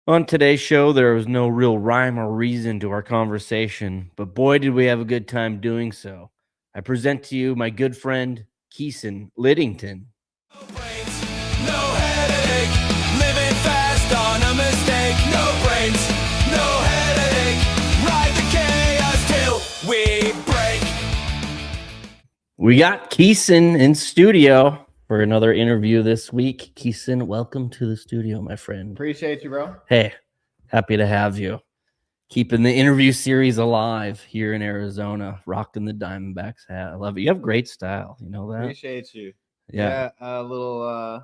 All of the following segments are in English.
On today's show, there was no real rhyme or reason to our conversation, but boy, did we have a good time doing so. I present to you my good friend, Kesson Lidington. No brains, no headache, living fast on a mistake. No brains, no headache, ride the chaos till we break. We got Kesson in studio for another interview this week. Kesson, welcome to the studio, my friend. Appreciate you, bro. Hey, happy to have you. Keeping the interview series alive here in Arizona, rocking the Diamondbacks hat. I love it. You have great style. You know that? Appreciate you. Yeah. A little,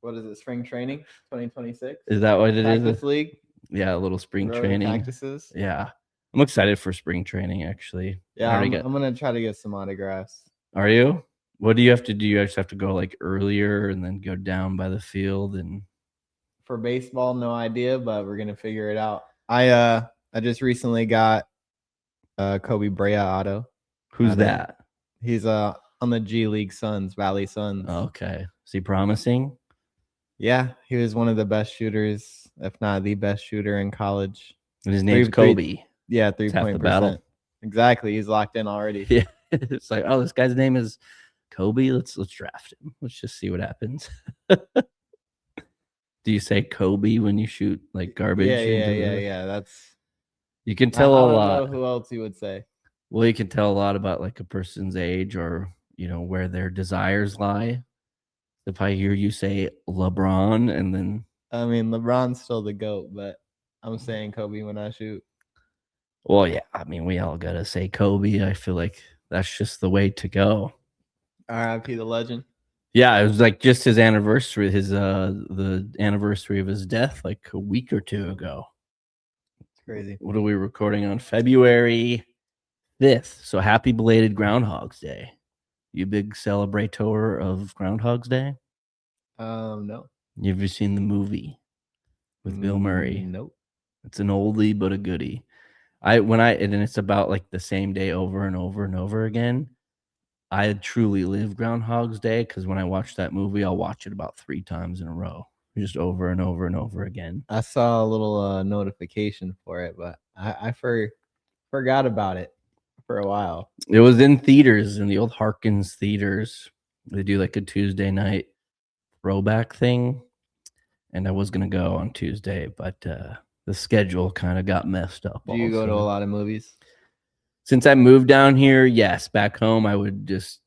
what is it, spring training 2026? Is that what it is? Cactus League? Yeah, a little spring Growing training. Cactuses? Yeah. I'm excited for spring training, actually. Yeah, I'm going to try to get some autographs. Are you? What do you have to do? You just have to go like earlier and then go down by the field and for baseball, no idea, but we're gonna figure it out. I just recently got Kobe Brea auto. Who's that? He's on the G League Suns, Valley Suns. Okay. Is he promising? Yeah, he was one of the best shooters, if not the best shooter in college. And his name's Kobe. Yeah, 3-point battle. Exactly. He's locked in already. Yeah. It's like, oh, this guy's name is Kobe. Let's draft him. Let's just see what happens. Do you say Kobe when you shoot like garbage? Yeah. That's you can tell a lot. I don't know who else you would say. Well, you can tell a lot about like a person's age or where their desires lie. If I hear you say LeBron and then I mean LeBron's still the GOAT, but I'm saying Kobe when I shoot. Well, yeah, I mean we all gotta say Kobe. I feel like that's just the way to go. R.I.P. the legend. Yeah, it was like just his anniversary, the anniversary of his death, like a week or two ago. It's crazy. What are we recording on? February 5th. So happy belated Groundhog's Day. You a big celebrator of Groundhog's Day? No. You ever seen the movie with Bill Murray? Nope. It's an oldie but a goodie. And it's about like the same day over and over and over again. I truly live Groundhog's Day because when I watch that movie, I'll watch it about 3 times in a row, just over and over and over again. I saw a little notification for it, but I forgot about it for a while. It was in theaters, in the old Harkins theaters. They do like a Tuesday night throwback thing, and I was going to go on Tuesday, but the schedule kind of got messed up. Do you go to a lot of movies? Since I moved down here, yes. Back home, I would just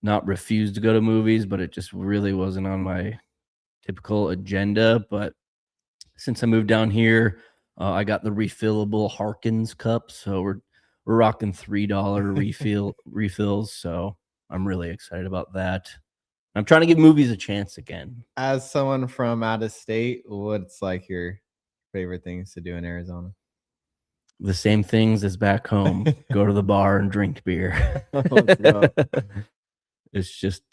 not refuse to go to movies, but it just really wasn't on my typical agenda. But since I moved down here, I got the refillable Harkins cup, so we're rocking $3 refills. So I'm really excited about that. I'm trying to give movies a chance again. As someone from out of state, what's like your favorite things to do in Arizona? The same things as back home. Go to the bar and drink beer. It's just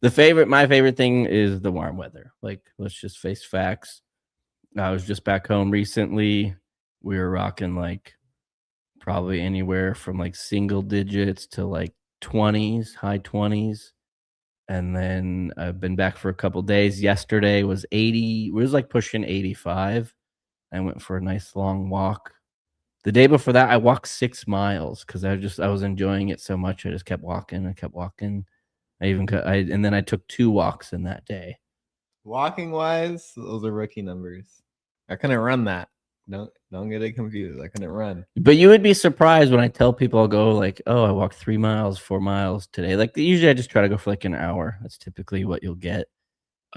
my favorite thing is the warm weather. Like, let's just face facts. I was just back home recently. We were rocking like probably anywhere from like single digits to like 20s, high 20s. And then I've been back for a couple days. Yesterday was 80. It was like pushing 85. I went for a nice long walk. The day before that, I walked 6 miles because I was enjoying it so much. I just kept walking. And then I took 2 walks in that day. Walking wise, those are rookie numbers. I couldn't run that. Don't get it confused. I couldn't run. But you would be surprised when I tell people I'll go like, oh, I walked 3 miles, 4 miles today. Like usually I just try to go for like an hour. That's typically what you'll get.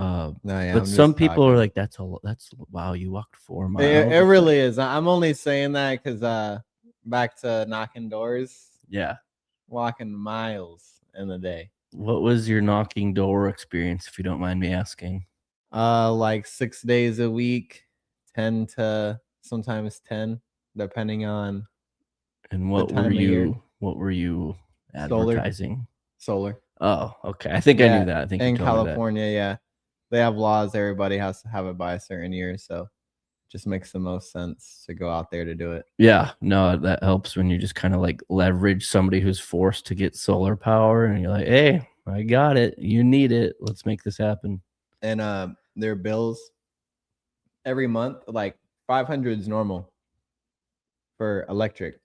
But some people are like, that's wow, you walked 4 miles. It really is. I'm only saying that because back to knocking doors. Yeah. Walking miles in the day. What was your knocking door experience, if you don't mind me asking? Like 6 days a week, 10 to sometimes 10, depending on. And what were you advertising? Solar. Oh, okay. I think I knew that. I think in California, yeah. They have laws. Everybody has to have it by a certain year. So it just makes the most sense to go out there to do it. Yeah, no, that helps when you just kind of like leverage somebody who's forced to get solar power and you're like, hey, I got it. You need it. Let's make this happen. And their bills every month. Like 500 is normal for electric.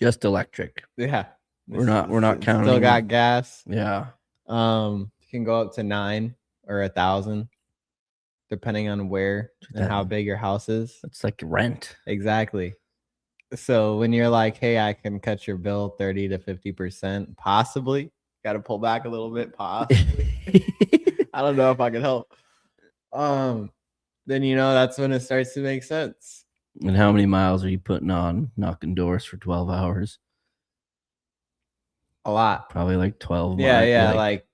Just electric. Yeah. We're not counting. Still got gas. Yeah. You can go up to 9 or 1,000, depending on where and how big your house is. It's like rent. Exactly. So when you're like, hey, I can cut your bill 30 to 50%, possibly. Got to pull back a little bit, possibly. I don't know if I can help. Then that's when it starts to make sense. And how many miles are you putting on knocking doors for 12 hours? A lot. Probably like 12. Yeah, like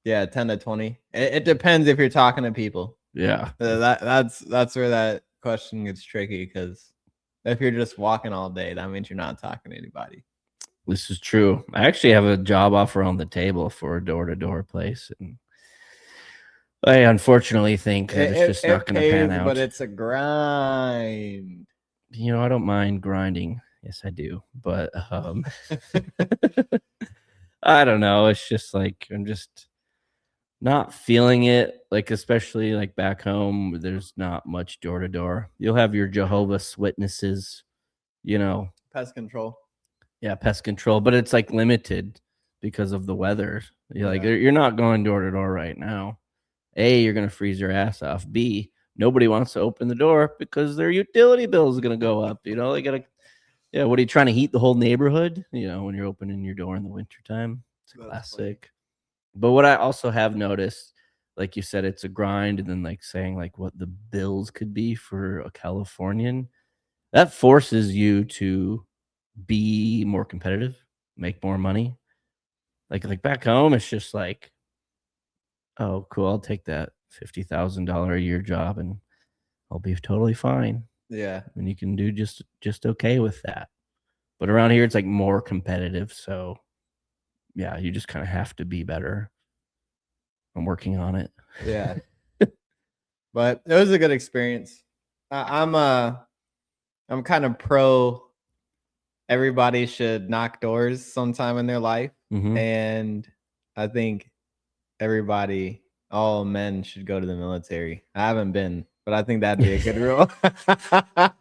10 to 20. It depends if you're talking to people. Yeah. That's where that question gets tricky, because if you're just walking all day, that means you're not talking to anybody. This is true. I actually have a job offer on the table for a door-to-door place, and I unfortunately think that it's just not going to pan out. But it's a grind. I don't mind grinding. Yes, I do. But I don't know. It's just like I'm just not feeling it. Like, especially like back home, there's not much door-to-door. You'll have your Jehovah's Witnesses, Pest control. Yeah, pest control, but it's like limited because of the weather. You're not going door to door right now. A, you're going to freeze your ass off. B, nobody wants to open the door because their utility bill is going to go up. They got to, what are you trying to heat the whole neighborhood? When you're opening your door in the wintertime. It's a classic. But what I also have noticed, like you said, it's a grind, and then like saying like what the bills could be for a Californian, that forces you to be more competitive, make more money. Like back home, it's just like, oh, cool, I'll take that $50,000 a year job and I'll be totally fine. Yeah. And you can do just okay with that. But around here, it's like more competitive. So yeah, you just kind of have to be better. I'm working on it. Yeah. But it was a good experience. I'm kind of pro everybody should knock doors sometime in their life. Mm-hmm. And I think all men should go to the military. I haven't been, but I think that'd be a good rule.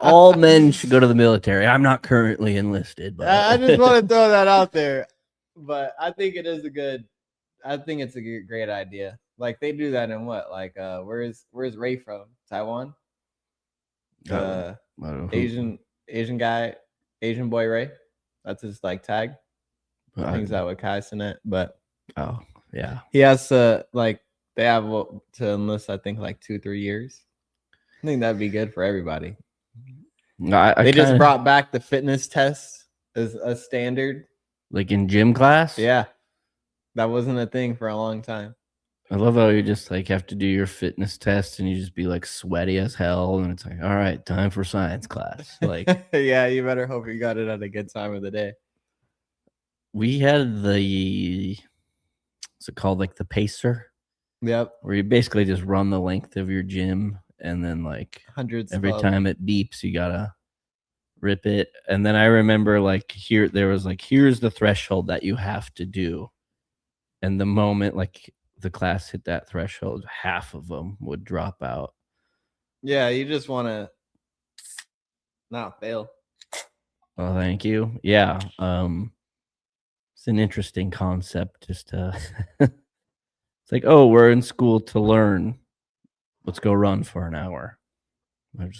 All men should go to the military. I'm not currently enlisted, but I just want to throw that out there. But I think it's a great idea. Like, they do that in what? Like, where's Ray from? Taiwan? Asian guy, Asian boy Ray. That's his like tag. I think that with Kesson it, but oh yeah, he has to they have to enlist. I think like 2-3 years. I think that'd be good for everybody. They just brought back the fitness test as a standard, like in gym class. Yeah, that wasn't a thing for a long time. I love how you just like have to do your fitness test and you just be like sweaty as hell, and it's like, all right, time for science class. Like, yeah, you better hope you got it at a good time of the day. We had what's it called, like the pacer? Yep. Where you basically just run the length of your gym, and then like hundreds every time it beeps, you gotta rip it. And then I remember like there was like, here's the threshold that you have to do, and the moment like the class hit that threshold, half of them would drop out. Yeah, you just want to not fail. Oh, thank you. Yeah. It's an interesting concept. Just it's like, oh, we're in school to learn. Let's go run for an hour.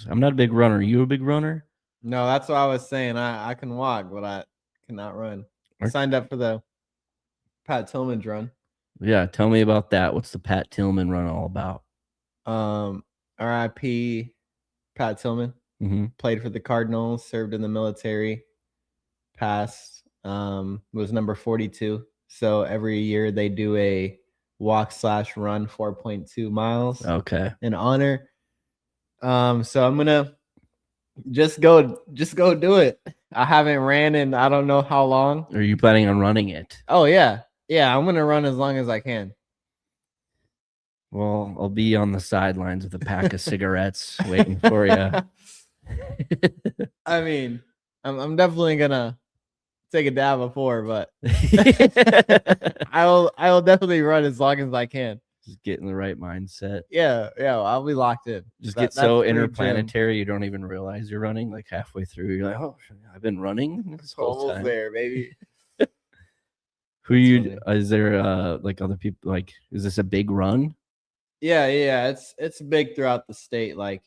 I'm not a big runner. You a big runner? No, that's what I was saying. I can walk, but I cannot run. I signed up for the Pat Tillman's run. Yeah, tell me about that. What's the Pat Tillman run all about? R.I.P. Pat Tillman. Mm-hmm. Played for the Cardinals, served in the military, passed, was number 42. So every year they do a walk/run 4.2 miles. Okay. In honor. So I'm gonna just go do it. I haven't ran in I don't know how long. Are you planning on running it? Oh yeah. Yeah, I'm gonna run as long as I can. Well, I'll be on the sidelines with a pack of cigarettes waiting for you. I mean, I'm definitely gonna take a dab before, but I will definitely run as long as I can. Just get in the right mindset. Yeah, I'll be locked in. Just That- get so that's free gym. interplanetary you don't even realize you're running. Like halfway through, you're like, "Oh, I've been running this whole Almost time." there, baby. Who That's you? funny. Is there like other people? Like, is this a big run? Yeah. It's big throughout the state. Like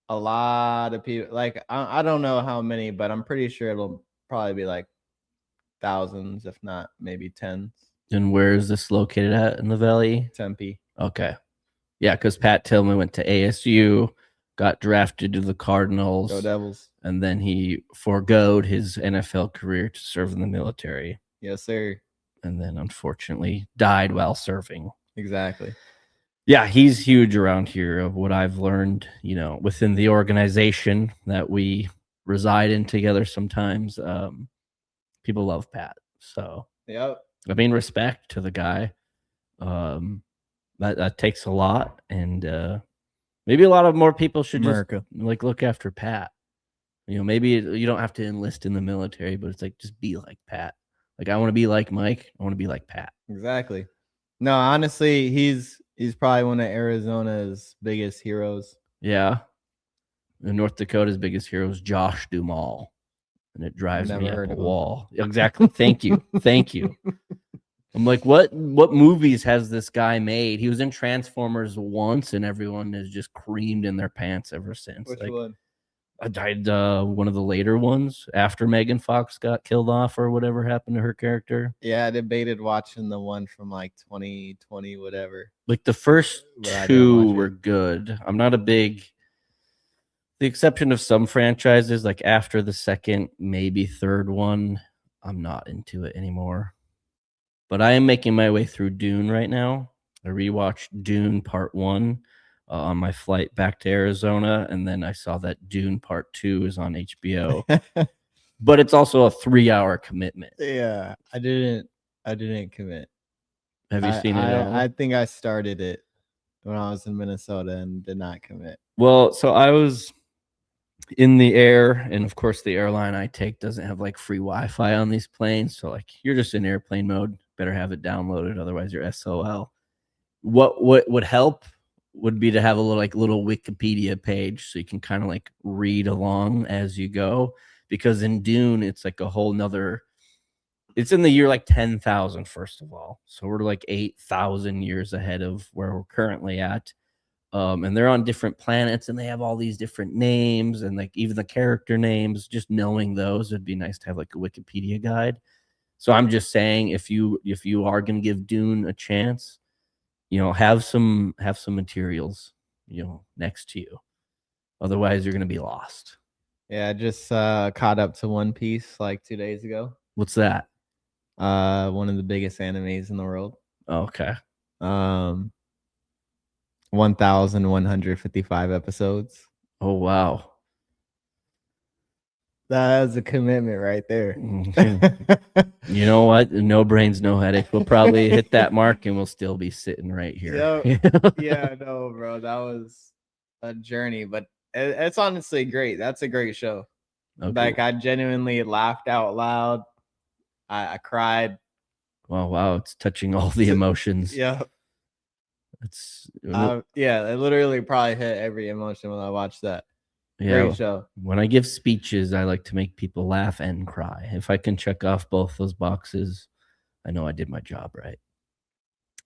a lot of people. Like I don't know how many, but I'm pretty sure it'll probably be like thousands, if not maybe tens. And where is this located at in the valley? Tempe. Okay, yeah, because Pat Tillman went to ASU, got drafted to the Cardinals, Go Devils. and then he forgoed his NFL career to serve in the military, Yes, sir. and then unfortunately died while serving. Exactly. Yeah, he's huge around here of what I've learned, within the organization that we reside in together sometimes. People love Pat. So, Yep. I mean, respect to the guy. That takes a lot. And maybe a lot of more people should America. just like look after Pat. Maybe you don't have to enlist in the military, but it's like just be like Pat. Like I want to be like Mike. I want to be like Pat. Exactly. No, honestly, he's probably one of Arizona's biggest heroes. Yeah. And North Dakota's biggest hero is Josh Duhamel. And it drives me Never up heard a of him. wall. Exactly. Thank you. Thank you. I'm like, what movies has this guy made? He was in Transformers once, and everyone has just creamed in their pants ever since. Which like, one? I died one of the later ones after Megan Fox got killed off or whatever happened to her character. Yeah, I debated watching the one from like 2020, whatever. Like the first But I didn't two watch were it. good. I'm not a big, the exception of some franchises, like after the second, maybe third one, I'm not into it anymore. But I am making my way through Dune right now. I rewatched Dune Part 1 on my flight back to Arizona, and then I saw that Dune Part 2 is on HBO. But it's also a 3-hour commitment. Yeah, I didn't commit. Have you seen it at all? I think I started it when I was in Minnesota and did not commit. Well, so I was in the air, and of course the airline I take doesn't have like free Wi-Fi on these planes, so like you're just in airplane mode. Better have it downloaded, otherwise you're SOL. What would help would be to have a little Wikipedia page so you can kind of like read along as you go, because in Dune it's like a whole nother, it's in the year like 10,000 first of all, so we're like 8,000 years ahead of where we're currently at. And they're on different planets, and they have all these different names, and like even the character names. Just knowing those would be nice to have like a Wikipedia guide. So I'm just saying, if you are going to give Dune a chance, have some materials, next to you. Otherwise, you're going to be lost. Yeah, I just caught up to One Piece like 2 days ago. What's that? One of the biggest animes in the world. Okay. 1,155 episodes. Oh wow. That's a commitment right there. You know what? No brains, no headache. We'll probably hit that mark, and we'll still be sitting right here. Yeah, no, bro. That was a journey, but it's honestly great. That's a great show. Okay. Like I genuinely laughed out loud. I cried. Wow. It's touching all the emotions. Yeah. It's yeah, it literally probably hit every emotion when I watched that. yeah. Great show. When I give speeches, I like to make people laugh and cry. If I can check off both those boxes, I know I did my job right.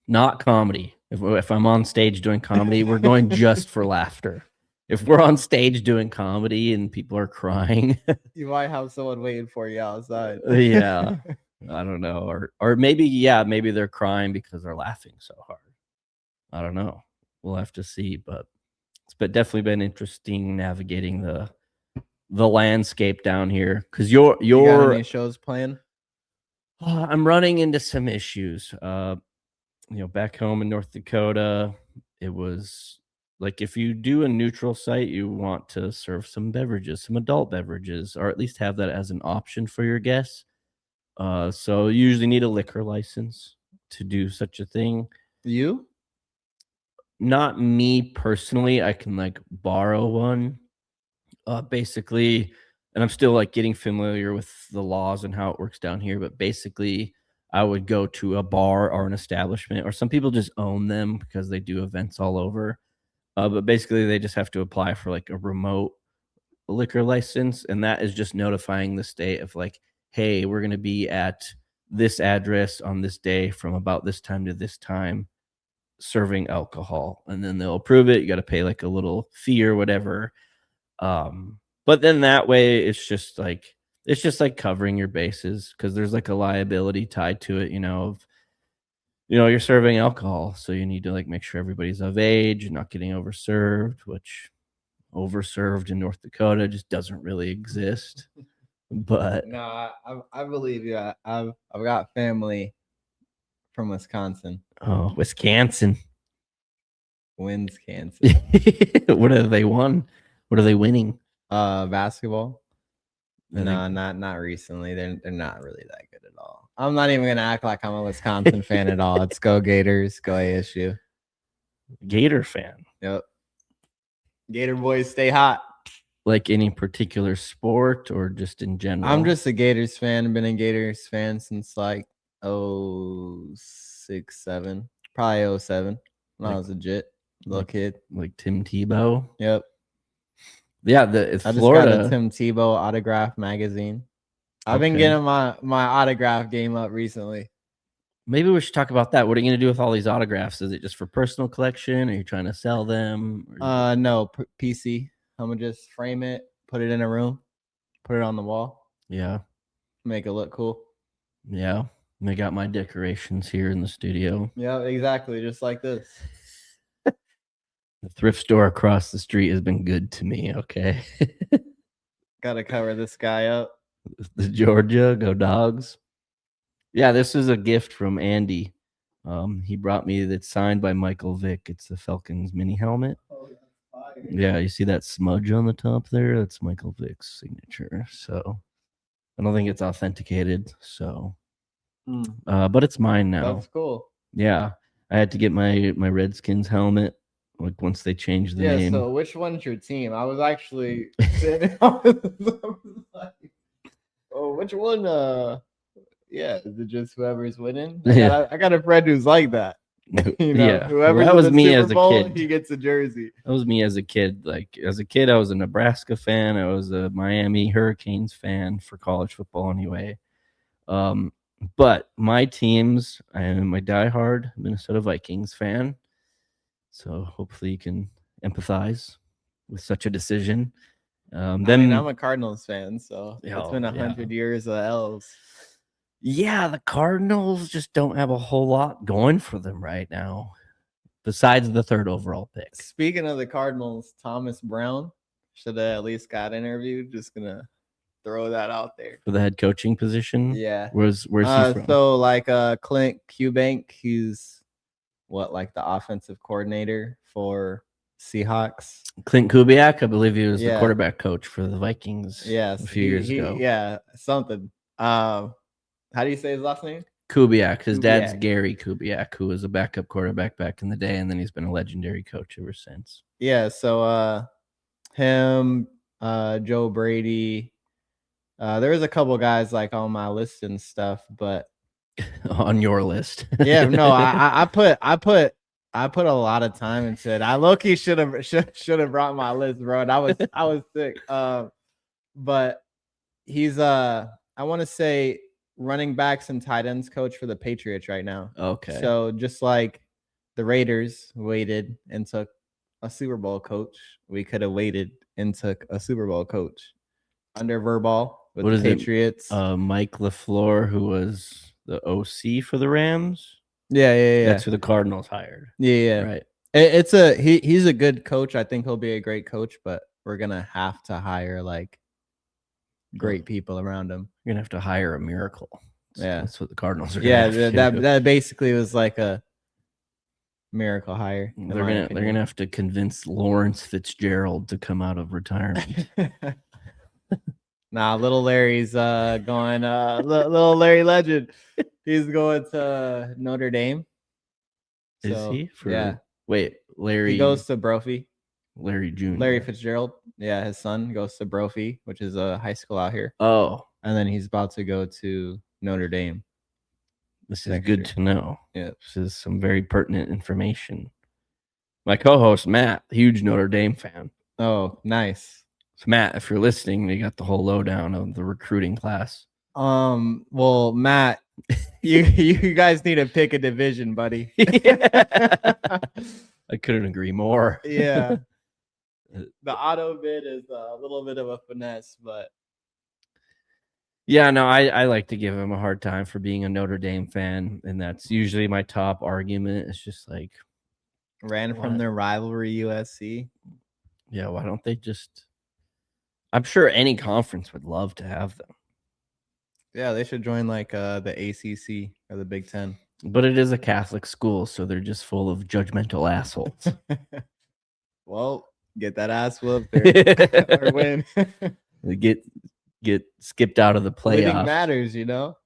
Not comedy. If I'm on stage doing comedy, we're going just for laughter. If we're on stage doing comedy and people are crying, You might have someone waiting for you outside. yeah, I don't know, or maybe they're crying because they're laughing so hard. I don't know. We'll have to see, but it's definitely been interesting navigating the landscape down here, because You got any shows playing? I'm running into some issues. Back home in North Dakota, it was like if you do a neutral site, you want to serve some beverages, some adult beverages, or at least have that as an option for your guests. So you usually need a liquor license to do such a thing. You? Not me personally. I can like borrow one. Basically, and I'm still like getting familiar with the laws and how it works down here, but basically I would go to a bar or an establishment, or some people just own them because they do events all over. But basically, they just have to apply for like a remote liquor license, and that is just notifying the state of like, hey, we're going to be at this address on this day from about this time to this time serving alcohol, and then they'll approve it. You got to pay like a little fee or whatever. But then that way it's just like covering your bases, because there's like a liability tied to it, of you're serving alcohol, so you need to like make sure everybody's of age and not getting overserved, which overserved in North Dakota just doesn't really exist. But no, I believe you. I've got family from Wisconsin. Oh, Wisconsin. Wisconsin. What have they won? What are they winning? Basketball. No, not recently. They're not really that good at all. I'm not even gonna act like I'm a Wisconsin fan at all. It's go Gators, go ASU. Gator fan. Yep. Gator boys stay hot. Like any particular sport or just in general? I'm just a Gators fan. I've been a Gators fan since like 06, 07. Probably 07 when I was legit little kid. Like Tim Tebow? Yep. Yeah, I Florida. just got a Tim Tebow autograph magazine. I've been getting my autograph game up recently. Maybe we should talk about that. What are you going to do with all these autographs? Is it just for personal collection? Are you trying to sell them? No, PC. I'm going to just frame it, put it in a room, put it on the wall. Yeah. Make it look cool. Yeah. I got my decorations here in the studio. Yeah, exactly. Just like this. The thrift store across the street has been good to me. Okay. Got to cover this guy up. The Georgia, go Dogs. Yeah, this is a gift from Andy. He brought me that's signed by Michael Vick. It's the Falcons mini helmet. Oh, that's fire. Yeah, you see that smudge on the top there? That's Michael Vick's signature. So I don't think it's authenticated. So, but it's mine now. That's cool. Yeah, I had to get my Redskins helmet like once they changed the name. So which one's your team? I was actually sitting. I was like, oh, which one? Yeah, is it just whoever's winning? I got a friend who's like that. Whoever that was me as a kid. He gets a jersey. That was me as a kid. Like as a kid, I was a Nebraska fan. I was a Miami Hurricanes fan for college football, anyway. But my teams, I am a diehard Minnesota Vikings fan. So hopefully you can empathize with such a decision. I'm a Cardinals fan, so it's been 100 years of L's. Yeah, the Cardinals just don't have a whole lot going for them right now, besides the 3rd overall pick. Speaking of the Cardinals, Thomas Brown should have at least got interviewed. Just gonna throw that out there for the head coaching position. Yeah, where's he from? So like Clint Eubank, he's like the offensive coordinator for Seahawks. Clint Kubiak, I believe he was the quarterback coach for the Vikings. Yes, a few years ago. Yeah, something. How do you say his last name? Kubiak. His dad's Gary Kubiak, who was a backup quarterback back in the day, and then he's been a legendary coach ever since. Yeah, so him, Joe Brady. There was a couple guys like on my list and stuff, but on your list. Yeah, no, I put a lot of time into it. I low-key should have brought my list, bro. And I was sick. But he's I want to say running backs and tight ends coach for the Patriots right now. Okay. So just like the Raiders waited and took a Super Bowl coach, we could have waited and took a Super Bowl coach under Verbal with the Patriots. Mike LaFleur, who was the OC for the Rams. Yeah. That's who the Cardinals hired. Yeah. Right. He's a good coach. I think he'll be a great coach, but we're gonna have to hire like great people around him. You're gonna have to hire a miracle. That's what the Cardinals are. That basically was like a miracle hire. They're gonna have to convince Lawrence Fitzgerald to come out of retirement. Nah, little Larry's going. Little Larry Legend, he's going to Notre Dame. Is he? Wait, Larry. He goes to Brophy. Larry Jr. Larry Fitzgerald. Yeah, his son goes to Brophy, which is a high school out here. Oh, and then he's about to go to Notre Dame. This is next good year. to know. Yeah. This is some very pertinent information. My co-host, Matt, huge Notre Dame fan. Oh, nice. So Matt, if you're listening, you got the whole lowdown of the recruiting class. Well, Matt, you guys need to pick a division, buddy. I couldn't agree more. Yeah. The auto bid is a little bit of a finesse, but yeah, no, I like to give him a hard time for being a Notre Dame fan, and that's usually my top argument. It's just like, ran from their rivalry USC. yeah, why don't they just? I'm sure any conference would love to have them. Yeah, they should join like the ACC or the Big Ten. But it is a Catholic school, so they're just full of judgmental assholes. Well, get that ass whooped or win. They get skipped out of the playoffs. Winning matters, you know.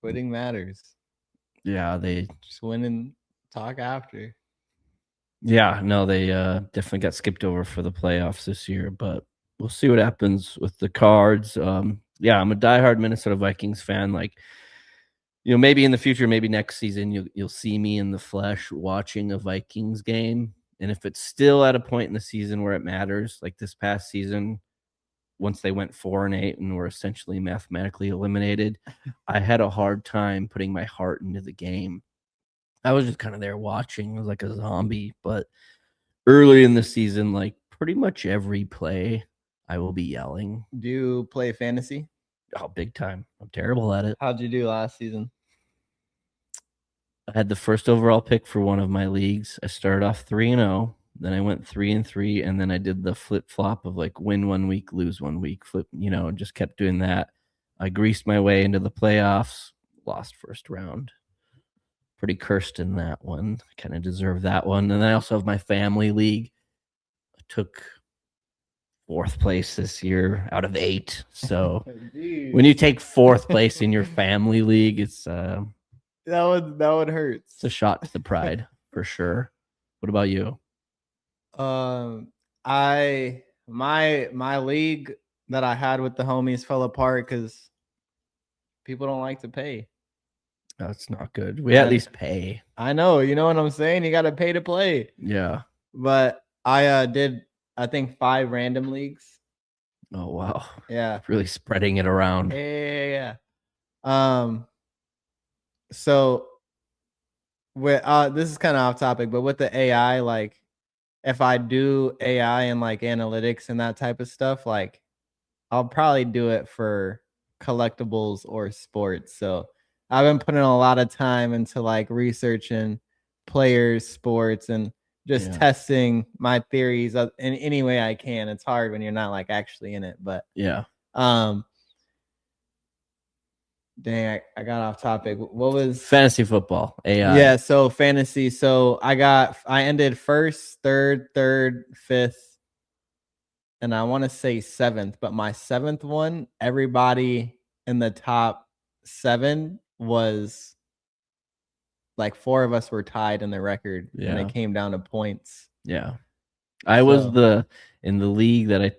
Winning matters. Yeah, they just win and talk after. Yeah, no, they definitely got skipped over for the playoffs this year, but we'll see what happens with the Cards. Yeah, I'm a diehard Minnesota Vikings fan. Like, maybe in the future, maybe next season, you'll see me in the flesh watching a Vikings game. And if it's still at a point in the season where it matters, like this past season, once they went 4-8 and were essentially mathematically eliminated, I had a hard time putting my heart into the game. I was just kind of there watching. I was like a zombie. But early in the season, like pretty much every play, I will be yelling. Do you play fantasy? Oh, big time. I'm terrible at it. How'd you do last season? I had the first overall pick for one of my leagues. I started off 3-0. Then I went 3-3, and then I did the flip flop of like win 1 week, lose 1 week, flip. Just kept doing that. I greased my way into the playoffs. Lost first round. Pretty cursed in that one. I kind of deserve that one. And I also have my family league. I took 4th place this year out of 8. So when you take 4th place in your family league, it's that would hurt. It's a shot to the pride for sure. What about you? My league that I had with the homies fell apart because people don't like to pay. That's not good. We at least pay. I know, you know what I'm saying? You got to pay to play. Yeah. But I did, I think, 5 random leagues. Oh, wow. Yeah. Really spreading it around. Yeah. So with this is kind of off topic, but with the AI, like if I do AI and like analytics and that type of stuff, like I'll probably do it for collectibles or sports. So I've been putting a lot of time into like researching players, sports, and just testing my theories in any way I can. It's hard when you're not like actually in it, but yeah. Dang, I got off topic. What was fantasy football? AI. Yeah, so fantasy. So I ended 1st, 3rd, 5th, and I want to say 7th. But my 7th one, everybody in the top 7 was like 4 of us were tied in the record, and it came down to points. Yeah, I was in the league that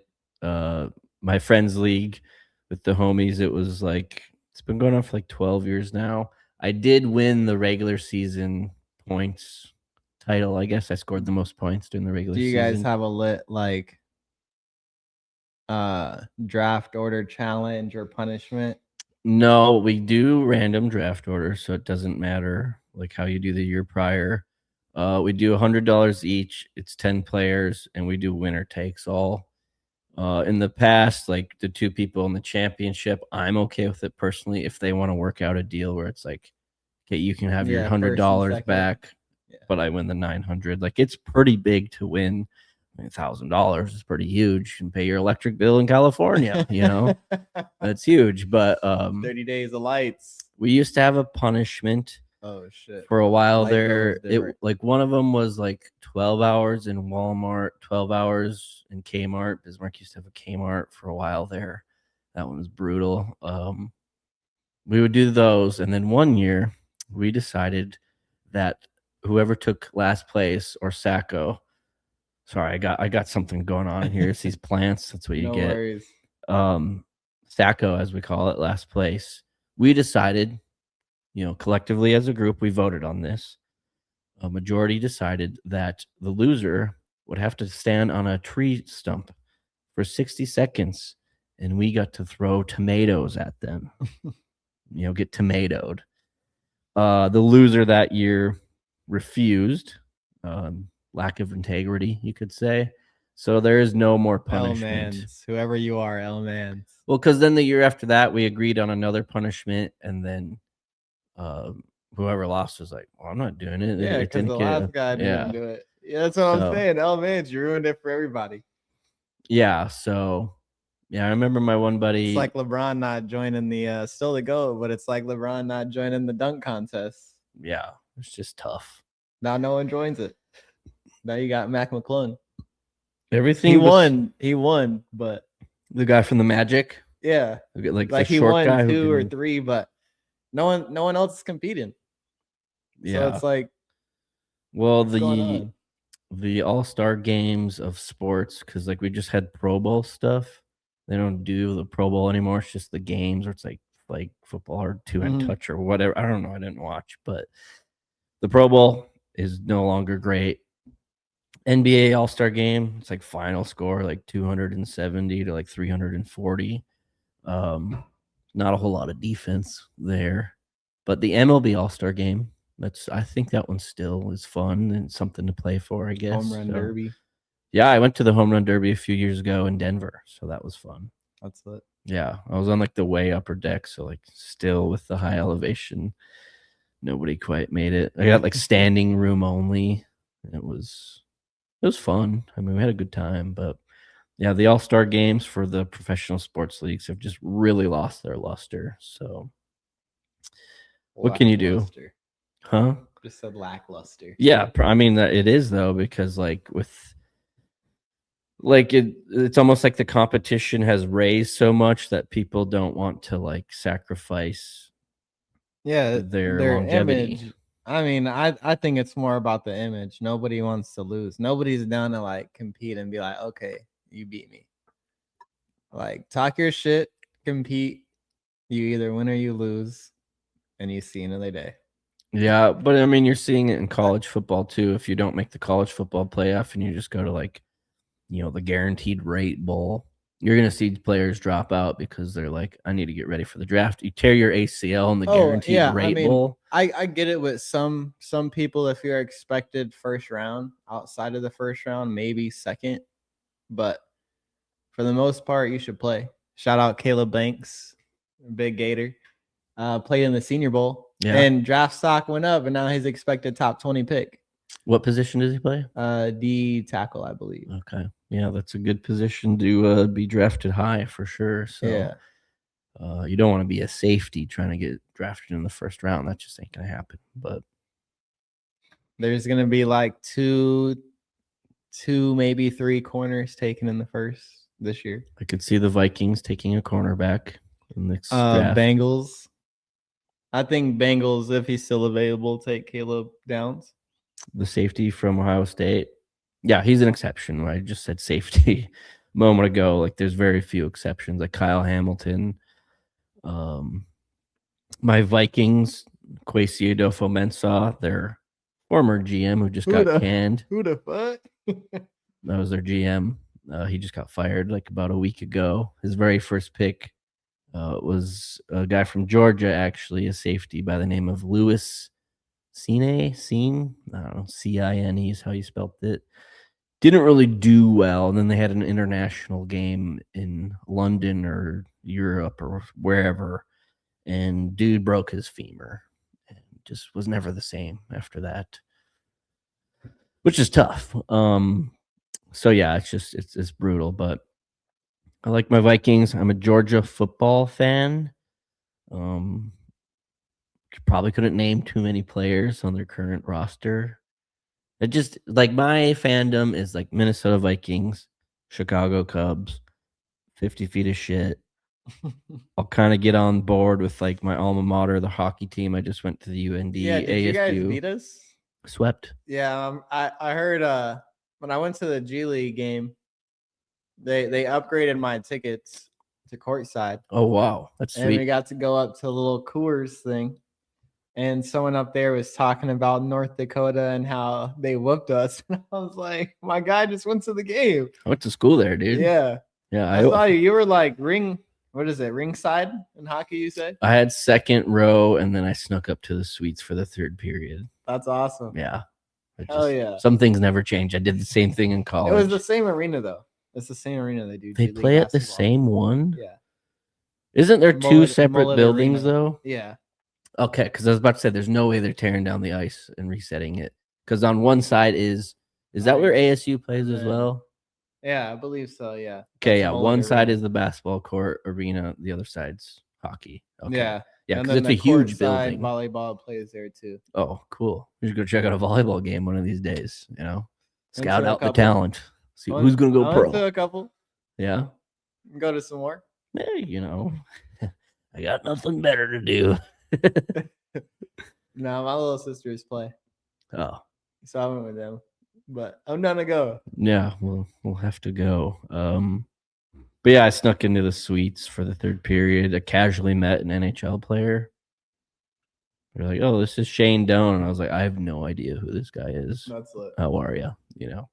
my friend's league with the homies. It was like. It's been going on for like 12 years now. I did win the regular season points title. I guess I scored the most points during the regular season. Do you guys have a lit like draft order challenge or punishment? No, we do random draft order, so it doesn't matter like how you do the year prior. We do $100 each. It's 10 players, and we do winner takes all. In the past, like the 2 people in the championship, I'm okay with it personally if they want to work out a deal where it's like, okay, you can have your $100 back, but I win the $900. Like it's pretty big to win. $1,000 is pretty huge. You can pay your electric bill in California, that's huge. But 30 days of lights. We used to have a punishment. Oh shit! For a while there, it like one of them was like 12 hours in Walmart, 12 hours in Kmart. Bismarck used to have a Kmart for a while there. That one was brutal. We would do those, and then one year we decided that whoever took last place or Sacco. Sorry, I got something going on here. It's these plants. That's what you get. Worries. Sacco, as we call it, last place. We decided collectively as a group, we voted on this. A majority decided that the loser would have to stand on a tree stump for 60 seconds, and we got to throw tomatoes at them. Get tomatoed. The loser that year refused. Lack of integrity, you could say. So there is no more punishment. L-mans, whoever you are, L-mans. Well, because then the year after that, we agreed on another punishment, and then whoever lost was like, "Well, I'm not doing it." Yeah, It because didn't the get- last guy didn't yeah. do it. Yeah, that's what So- I'm saying. L-mans, you ruined it for everybody. Yeah. So, yeah, I remember my one buddy. It's like LeBron not joining the still the GOAT, but it's like LeBron not joining the dunk contest. Yeah, it's just tough. Now no one joins it. Now you got Mac McClung. Everything He was- won, but The guy from the Magic, yeah, like like the he short won guy who 2 or can- 3, but no one else is competing. Yeah. So it's like, Well, what's going on? the All-Star games of sports, because like we just had Pro Bowl stuff. They don't do the Pro Bowl anymore. It's just the games, or it's like football or two-hand Mhm. touch or whatever. I don't know. I didn't watch, but the Pro Bowl is no longer great. NBA All-Star game, it's like final score like 270 to like 340. Not a whole lot of defense there. But the MLB All-Star game, I think that one still is fun and something to play for, I guess. Home run So, derby. yeah, I went to the home run derby a few years ago in Denver, so that was fun. That's it. Yeah, I was on like the way upper deck, so like still with the high elevation, nobody quite made it. I got like standing room only. It was fun. I mean, we had a good time, but yeah, the All-Star games for the professional sports leagues have just really lost their luster. So, what can you do? Lackluster. huh? Just said lackluster. Yeah, I mean it is though, because like it's almost like the competition has raised so much that people don't want to like sacrifice Yeah, their their longevity. image. I mean, I think it's more about the image. Nobody wants to lose. Nobody's down to like compete and be like, okay, you beat me. Like, talk your shit, compete. You either win or you lose, and you see another day. Yeah, but I mean, you're seeing it in college football too. If you don't make the college football playoff and you just go to like, the guaranteed rate bowl, you're gonna see players drop out because they're like, I need to get ready for the draft. You tear your ACL in the guaranteed rate bowl. I get it with some people. If you're expected first round, outside of the first round, maybe second, but for the most part, you should play. Shout out Caleb Banks, big Gator. Played in the Senior Bowl, and draft stock went up, and now he's expected top 20 pick. What position does he play? D tackle, I believe. Okay, yeah, that's a good position to be drafted high for sure. So Yeah, you don't want to be a safety trying to get drafted in the first round. That just ain't gonna happen. But there's gonna be like two, maybe 3 corners taken in the first this year. I could see the Vikings taking a cornerback in this draft. Bengals. I think Bengals, if he's still available, take Caleb Downs. The safety from Ohio State. Yeah, he's an exception. I just said safety a moment ago. Like, there's very few exceptions. Like Kyle Hamilton. My Vikings, Kwesi Adolfo-Mensah, their former GM who just got canned. Who the fuck? That was their GM. He just got fired like about a week ago. His very first pick was a guy from Georgia, actually, a safety by the name of Lewis Cine. I don't know, Cine is how you spelled it. Didn't really do well. And then they had an international game in London or Europe or wherever, and dude broke his femur and just was never the same after that, which is tough. So yeah, it's brutal, but I like my Vikings. I'm a Georgia football fan. Probably couldn't name too many players on their current roster. It just like my fandom is like Minnesota Vikings, Chicago Cubs, 50 feet of shit. I'll kind of get on board with like my alma mater, the hockey team. I just went to the UND Did ASU. you guys beat us? Swept. Yeah, I heard when I went to the G League game, they upgraded my tickets to courtside. Oh wow, that's And we sweet. got to go up to a little Coors thing. and someone up there was talking about North Dakota and how they whooped us. And I was like, my guy just went to the game. I went to school there, dude. Yeah. Yeah. I saw you. You were like ringside in hockey, you said? I had second row, and then I snuck up to the suites for the third period. That's awesome. Yeah. Hell yeah. Some things never change. I did the same thing in college. It was the same arena, though. It's the same arena they do. They G League play at the basketball. same one? Yeah. Isn't there two Mullet separate buildings, Arena. though? Yeah. Okay, because I was about to say there's no way they're tearing down the ice and resetting it. Because on one side is that where ASU plays as well? Yeah, I believe so. Yeah. Okay, That's yeah. Mullet One side Arena. is the basketball court arena. The other side's hockey. Okay. Yeah. Yeah, And because then it's a the huge courtside building. Volleyball plays there too. Oh, cool. We should go check out a volleyball game one of these days, you know? Went Scout to a out the couple. talent. See who's going to go I pro. went to a couple. Yeah? Go to some more. Hey, you know, I got nothing better to do. No, my little sisters play, Oh, so I went with them. But I'm not gonna go. yeah, we'll have to go. But yeah, I snuck into the suites for the third period. I casually met an NHL player. They're like, "Oh, this is Shane Doan," and I was like, "I have no idea who this guy is. That's lit. How are you?" You know.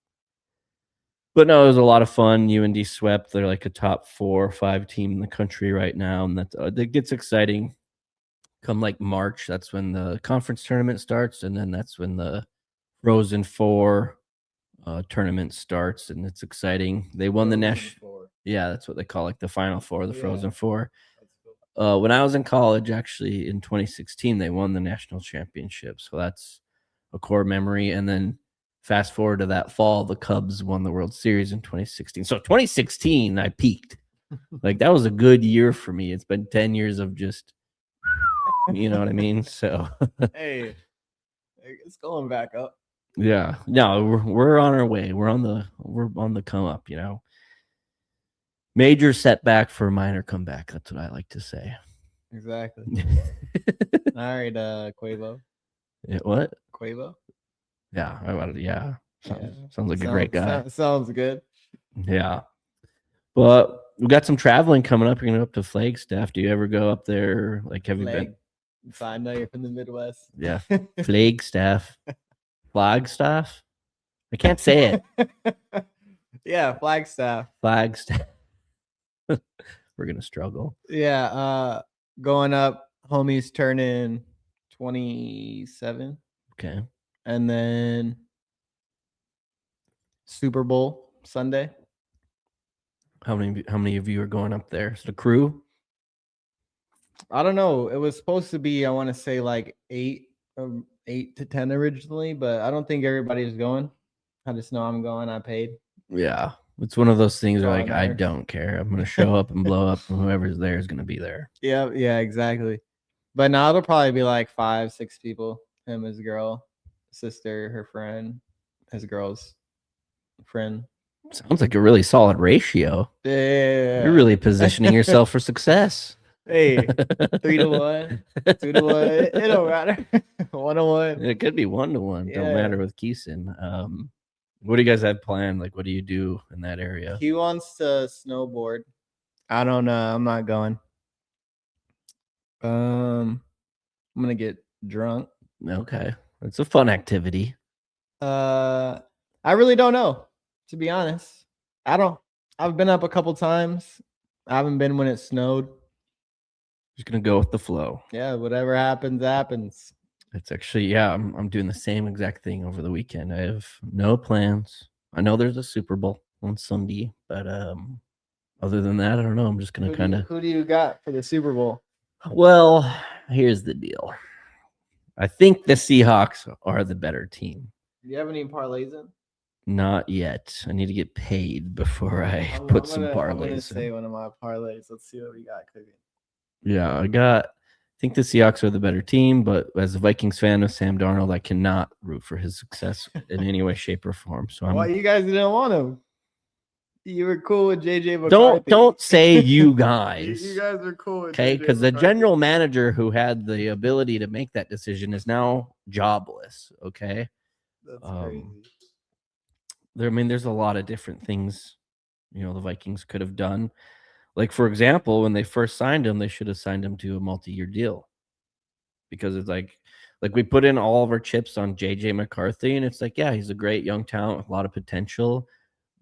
But no, it was a lot of fun. UND swept. They're like a top 4 or 5 team in the country right now, and that gets exciting. Come like March, that's when the conference tournament starts, and then that's when the Frozen Four tournament starts, and it's exciting. They won the national. Yeah, that's what they call like the Final Four, the Frozen Four. When I was in college, actually in 2016, they won the national championship, so that's a core memory. And then fast forward to that fall, the Cubs won the World Series in 2016. So 2016, I peaked. Like that was a good year for me. It's been 10 years of just. You know what I mean? So Hey, it's going back up. yeah, no, we're on our way. We're on the come up. You know, major setback for minor comeback. That's what I like to say. Exactly. All right, Quavo. Yeah, what? Quavo. Yeah, yeah. Sounds like a great guy. Sounds good. Yeah, but we got some traveling coming up. You're gonna go up to Flagstaff. Do you ever go up there? Like, have you been? So I know you're from the Midwest. Yeah, Flagstaff. Flagstaff. I can't say it. Yeah, Flagstaff. Flagstaff. We're gonna struggle. Yeah, going up, homies turning 27. Okay. And then Super Bowl Sunday. How many of you are going up there? Is it a crew? I don't know. It was supposed to be, I want to say like 8 to 10 originally, but I don't think everybody's going. I just know I'm going. I paid. Yeah. It's one of those things where All like that I matters. don't care. I'm gonna show up and blow up, and whoever's there is gonna be there. Yeah, exactly. But now it'll probably be like 5, 6 people. Him, his girl, sister, her friend, his girl's friend. Sounds like a really solid ratio. Yeah. You're really positioning yourself for success. Hey, 3 to 1, 2 to 1. It don't matter. 1 to 1. It could be 1-to-1. Don't Yeah. matter with Kesson. What do you guys have planned? Like, what do you do in that area? He wants to snowboard. I don't know. I'm not going. I'm gonna get drunk. Okay, it's a fun activity. I really don't know, to be honest. I've been up a couple times. I haven't been when it snowed. Just gonna go with the flow. Yeah, whatever happens, happens. It's actually, yeah, I'm doing the same exact thing over the weekend. I have no plans. I know there's a Super Bowl on Sunday, but other than that, I don't know. I'm just gonna kind of. Who do you got for the Super Bowl? Well, here's the deal. I think the Seahawks are the better team. Do you have any parlays in? Not yet. I need to get paid before I I'm put some gonna parlays say in. one of my parlays. Let's see what we got cooking. Yeah, I think the Seahawks are the better team, but as a Vikings fan of Sam Darnold, I cannot root for his success in any way, shape, or form. So Why you guys didn't want him? You were cool with JJ McCarthy. don't say you guys. You guys are cool with Okay, JJ because the McCarthy. general manager who had the ability to make that decision is now jobless. Okay. That's crazy. crazy. There's a lot of different things, the Vikings could have done. Like, for example, when they first signed him, they should have signed him to a multi-year deal because it's like we put in all of our chips on JJ McCarthy, and it's like, yeah, he's a great young talent with a lot of potential,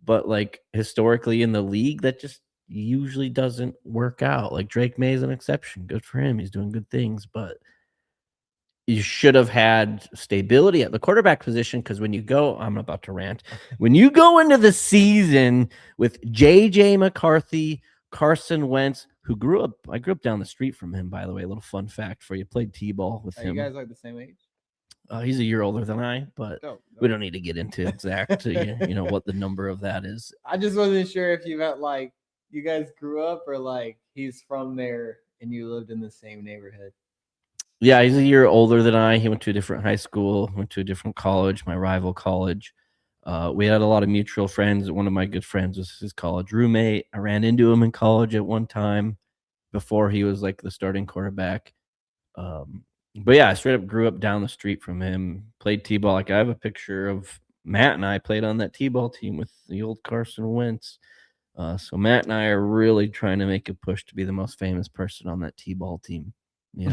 but like historically in the league, that just usually doesn't work out. Like Drake May is an exception. Good for him. He's doing good things, but you should have had stability at the quarterback position, because when you go, I'm about to rant, when you go into the season with JJ McCarthy, Carson Wentz, I grew up down the street from him, by the way. A little fun fact for you. Played T-ball with him. You guys like the same age? He's a year older than I, but we don't need to get into exact, what the number of that is. I just wasn't sure if you meant like you guys grew up or like he's from there and you lived in the same neighborhood. Yeah, he's a year older than I. He went to a different high school, went to a different college, my rival college. We had a lot of mutual friends. One of my good friends was his college roommate. I ran into him in college at one time before he was like the starting quarterback. But yeah, I straight up grew up down the street from him, played T-ball. Like I have a picture of Matt and I played on that T-ball team with the old Carson Wentz. So Matt and I are really trying to make a push to be the most famous person on that T-ball team. When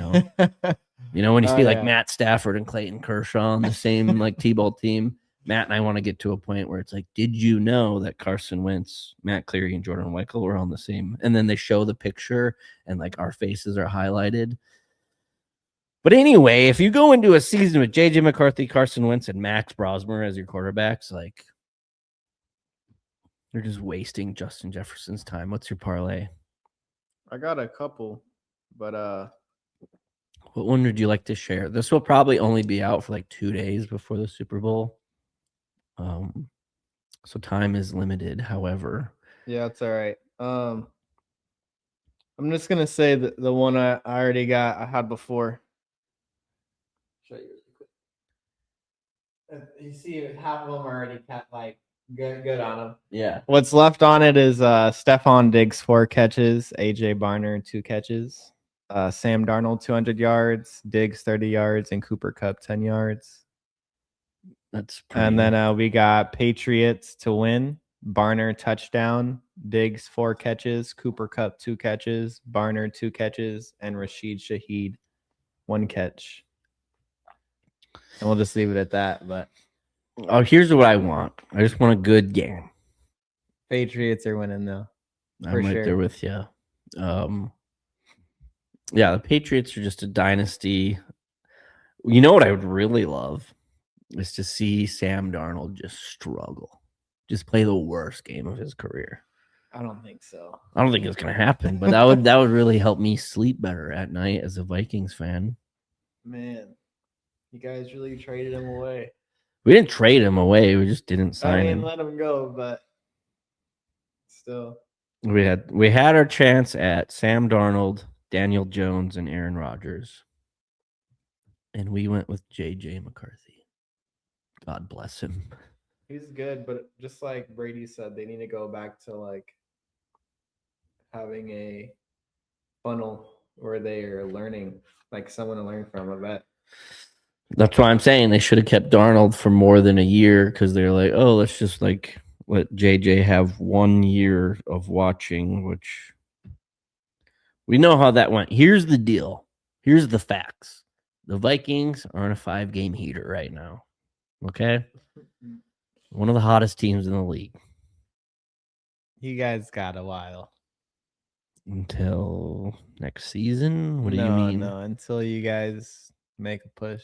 you see like Matt Stafford and Clayton Kershaw on the same like T-ball team, Matt and I want to get to a point where it's like, did you know that Carson Wentz, Matt Cleary, and Jordan Weichel were on the same? And then they show the picture and like our faces are highlighted. But anyway, if you go into a season with JJ McCarthy, Carson Wentz, and Max Brosmer as your quarterbacks, like you're just wasting Justin Jefferson's time. What's your parlay? I got a couple, but what one would you like to share? This will probably only be out for like 2 days before the Super Bowl. So time is limited, however. Yeah, it's all right. I'm just gonna say that the one I already got, I had before. Show you really quick. You see, half of them are already like good on them. Yeah. What's left on it is Stephon Diggs 4 catches, AJ Barner 2 catches, Sam Darnold 200 yards, Diggs 30 yards, and Cooper Kupp 10 yards. That's pretty... And then we got Patriots to win, Barner touchdown, Diggs 4 catches, Cooper Kupp 2 catches, Barner 2 catches, and Rashid Shaheed 1 catch. And we'll just leave it at that. But here's what I want. I just want a good game. Patriots are winning though. I'm right there with you. Yeah, the Patriots are just a dynasty. You know what I would really love is to see Sam Darnold just struggle, just play the worst game of his career. I don't think so. I don't think it's gonna happen, but that would really help me sleep better at night as a Vikings fan. Man, you guys really traded him away. We didn't trade him away. We just didn't sign him. Let him go, but still. We had our chance at Sam Darnold, Daniel Jones, and Aaron Rodgers. And we went with JJ McCarthy. God bless him. He's good, but just like Brady said, they need to go back to like having a funnel where they are learning, like someone to learn from, I bet. That's why I'm saying they should have kept Darnold for more than a year, because they're like, oh, let's just like let JJ have 1 year of watching, which we know how that went. Here's the deal. Here's the facts. The Vikings are on a 5-game heater right now. Okay? One of the hottest teams in the league. You guys got a while. Until next season? What do you mean? No, until you guys make a push.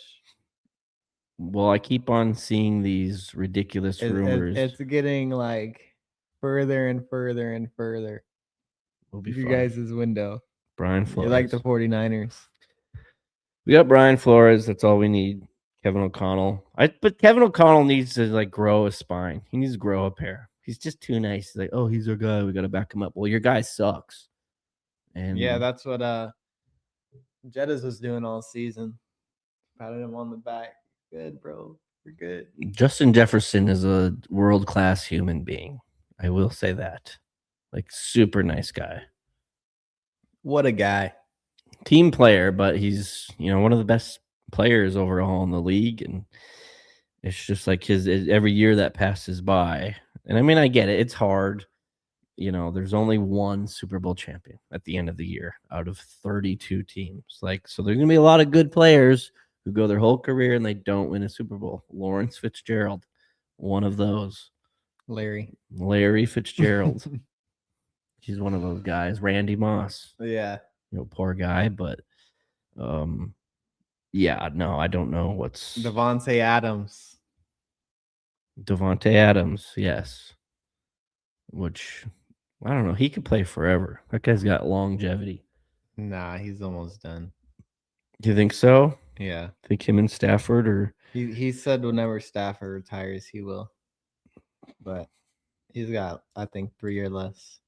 Well, I keep on seeing these ridiculous rumors. It's getting like further and further and further. Will be you fun. guys' window. Brian Flores. You like the 49ers. We got Brian Flores. That's all we need. Kevin O'Connell. But Kevin O'Connell needs to like grow a spine. He needs to grow a pair. He's just too nice. He's like, oh, he's our guy. We got to back him up. Well, your guy sucks. And yeah, that's what Jettas was doing all season. Patted him on the back. Good, bro. You're good. Justin Jefferson is a world-class human being. I will say that. Like, super nice guy. What a guy. Team player, but he's, one of the best players overall in the league. And it's just like every year that passes by. And I mean, I get it. It's hard. there's only one Super Bowl champion at the end of the year out of 32 teams. Like, so there's going to be a lot of good players who go their whole career and they don't win a Super Bowl. Lawrence Fitzgerald, one of those. Larry Fitzgerald. He's one of those guys. Randy Moss. Yeah. Poor guy, but yeah, no, I don't know what's Devontae Adams. Devontae Adams, yes. Which I don't know. He could play forever. That guy's got longevity. Nah, he's almost done. Do you think so? Yeah. Think him and Stafford, or he said whenever Stafford retires, he will. But he's got, I think, 3 years less.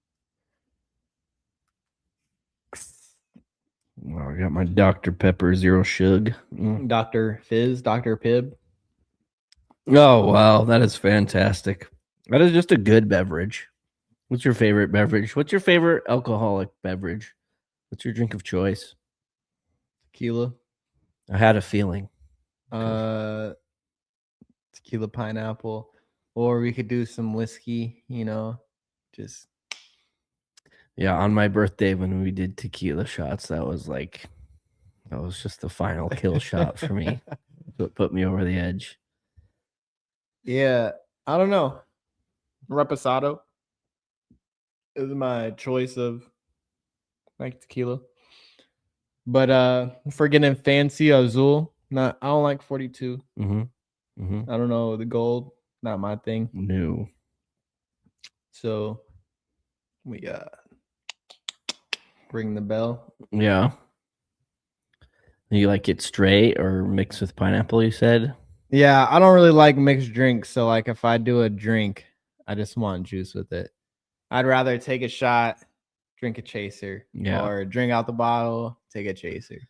Well, I got my Dr. Pepper Zero Shug. Dr. Fizz, Dr. Pibb. Oh, wow. That is fantastic. That is just a good beverage. What's your favorite beverage? What's your favorite alcoholic beverage? What's your drink of choice? Tequila. I had a feeling. Tequila pineapple. Or we could do some whiskey, just. Yeah, on my birthday when we did tequila shots, that was just the final kill shot for me. What put me over the edge. Yeah, I don't know. Reposado is my choice of tequila. But if we're getting fancy, Azul. I don't like 42. Mm-hmm. Mm-hmm. I don't know, the gold, not my thing. No. So we ring the bell. Yeah. You like it straight or mixed with pineapple, you said? Yeah, I don't really like mixed drinks. So if I do a drink, I just want juice with it. I'd rather take a shot, drink a chaser, or drink out the bottle, take a chaser.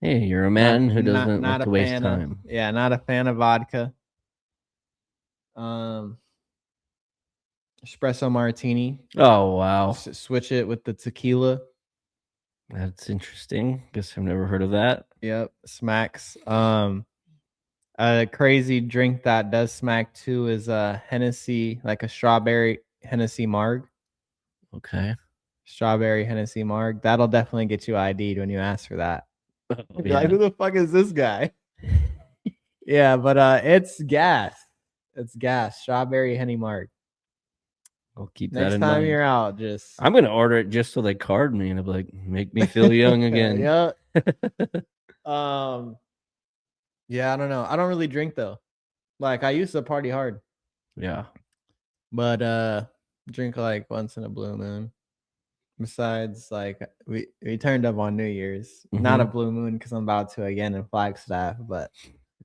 Hey, you're a man who doesn't like to waste time. Not a fan of vodka. Espresso martini. Oh, wow. Switch it with the tequila. That's interesting. Guess I've never heard of that. Yep, smacks. A crazy drink that does smack too is a Hennessy, like a strawberry Hennessy Marg. Okay. Strawberry Hennessy Marg. That'll definitely get you ID'd when you ask for that. Oh, yeah. Like, who the fuck is this guy? Yeah, but it's gas. It's gas. Strawberry Henny Marg. I'll keep that Next in time mind. you're out, just I'm gonna order it just so they card me and I'm make me feel young again. Yeah. Yeah, I don't know. I don't really drink though. I used to party hard. Yeah. But drink once in a blue moon. Besides, we turned up on New Year's. Mm-hmm. Not a blue moon because I'm about to again in Flagstaff, but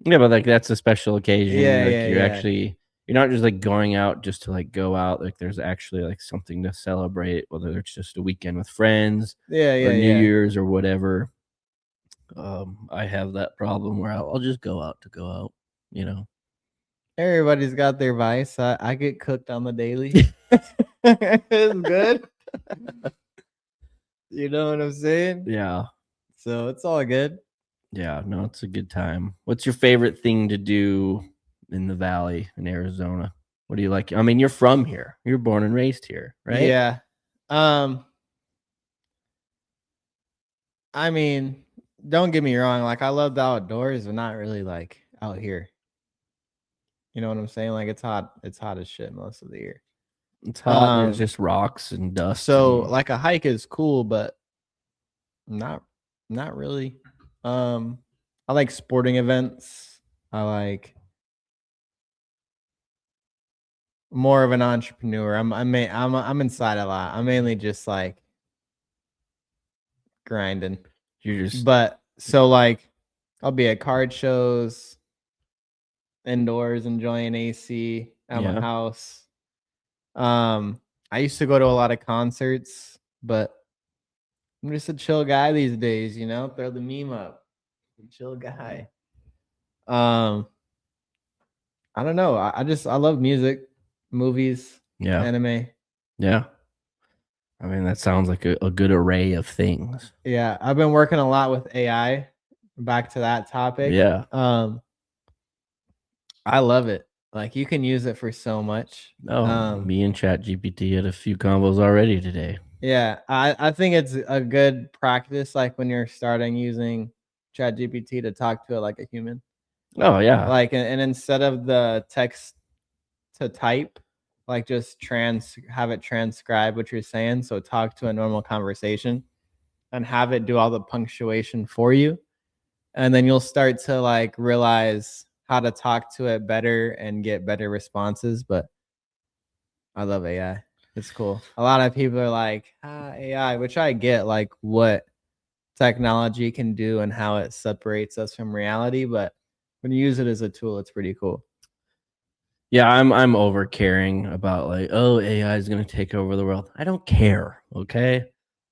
yeah, but that's a special occasion. Yeah, actually, you're not just going out just to go out. There's actually something to celebrate, whether it's just a weekend with friends, or New Year's or whatever. I have that problem where I'll just go out to go out. Everybody's got their vice. I get cooked on the daily. It's good. You know what I'm saying? Yeah. So it's all good. Yeah, no, it's a good time. What's your favorite thing to do in the Valley in Arizona? What do you like? I mean, you're from here. You're born and raised here, right? Yeah. I mean, don't get me wrong. I love the outdoors, but not really out here. You know what I'm saying? It's hot. It's hot as shit most of the year. It's hot. There's just rocks and dust. So a hike is cool, but not really. I like sporting events. I like more of an entrepreneur. I'm inside a lot. I'm mainly just grinding. But so I'll be at card shows, indoors enjoying AC at my house. I used to go to a lot of concerts, but I'm just a chill guy these days, throw the meme up. Chill guy. I don't know. I love music, movies, anime. Yeah. I mean, that sounds like a good array of things. Yeah. I've been working a lot with AI. Back to that topic. Yeah. I love it. Like you can use it for so much. Oh, me and ChatGPT had a few combos already today. Yeah, I think it's a good practice, like when you're starting using ChatGPT to talk to it like a human. Oh yeah. Like, and instead of the text to type, like just have it transcribe what you're saying. So talk to a normal conversation and have it do all the punctuation for you. And then you'll start to like realize how to talk to it better and get better responses. But I love AI. It's cool. A lot of people are like, AI, which I get, like what technology can do and how it separates us from reality. But when you use it as a tool, it's pretty cool. Yeah, I'm over caring about like, oh, AI is gonna take over the world. I don't care. Okay.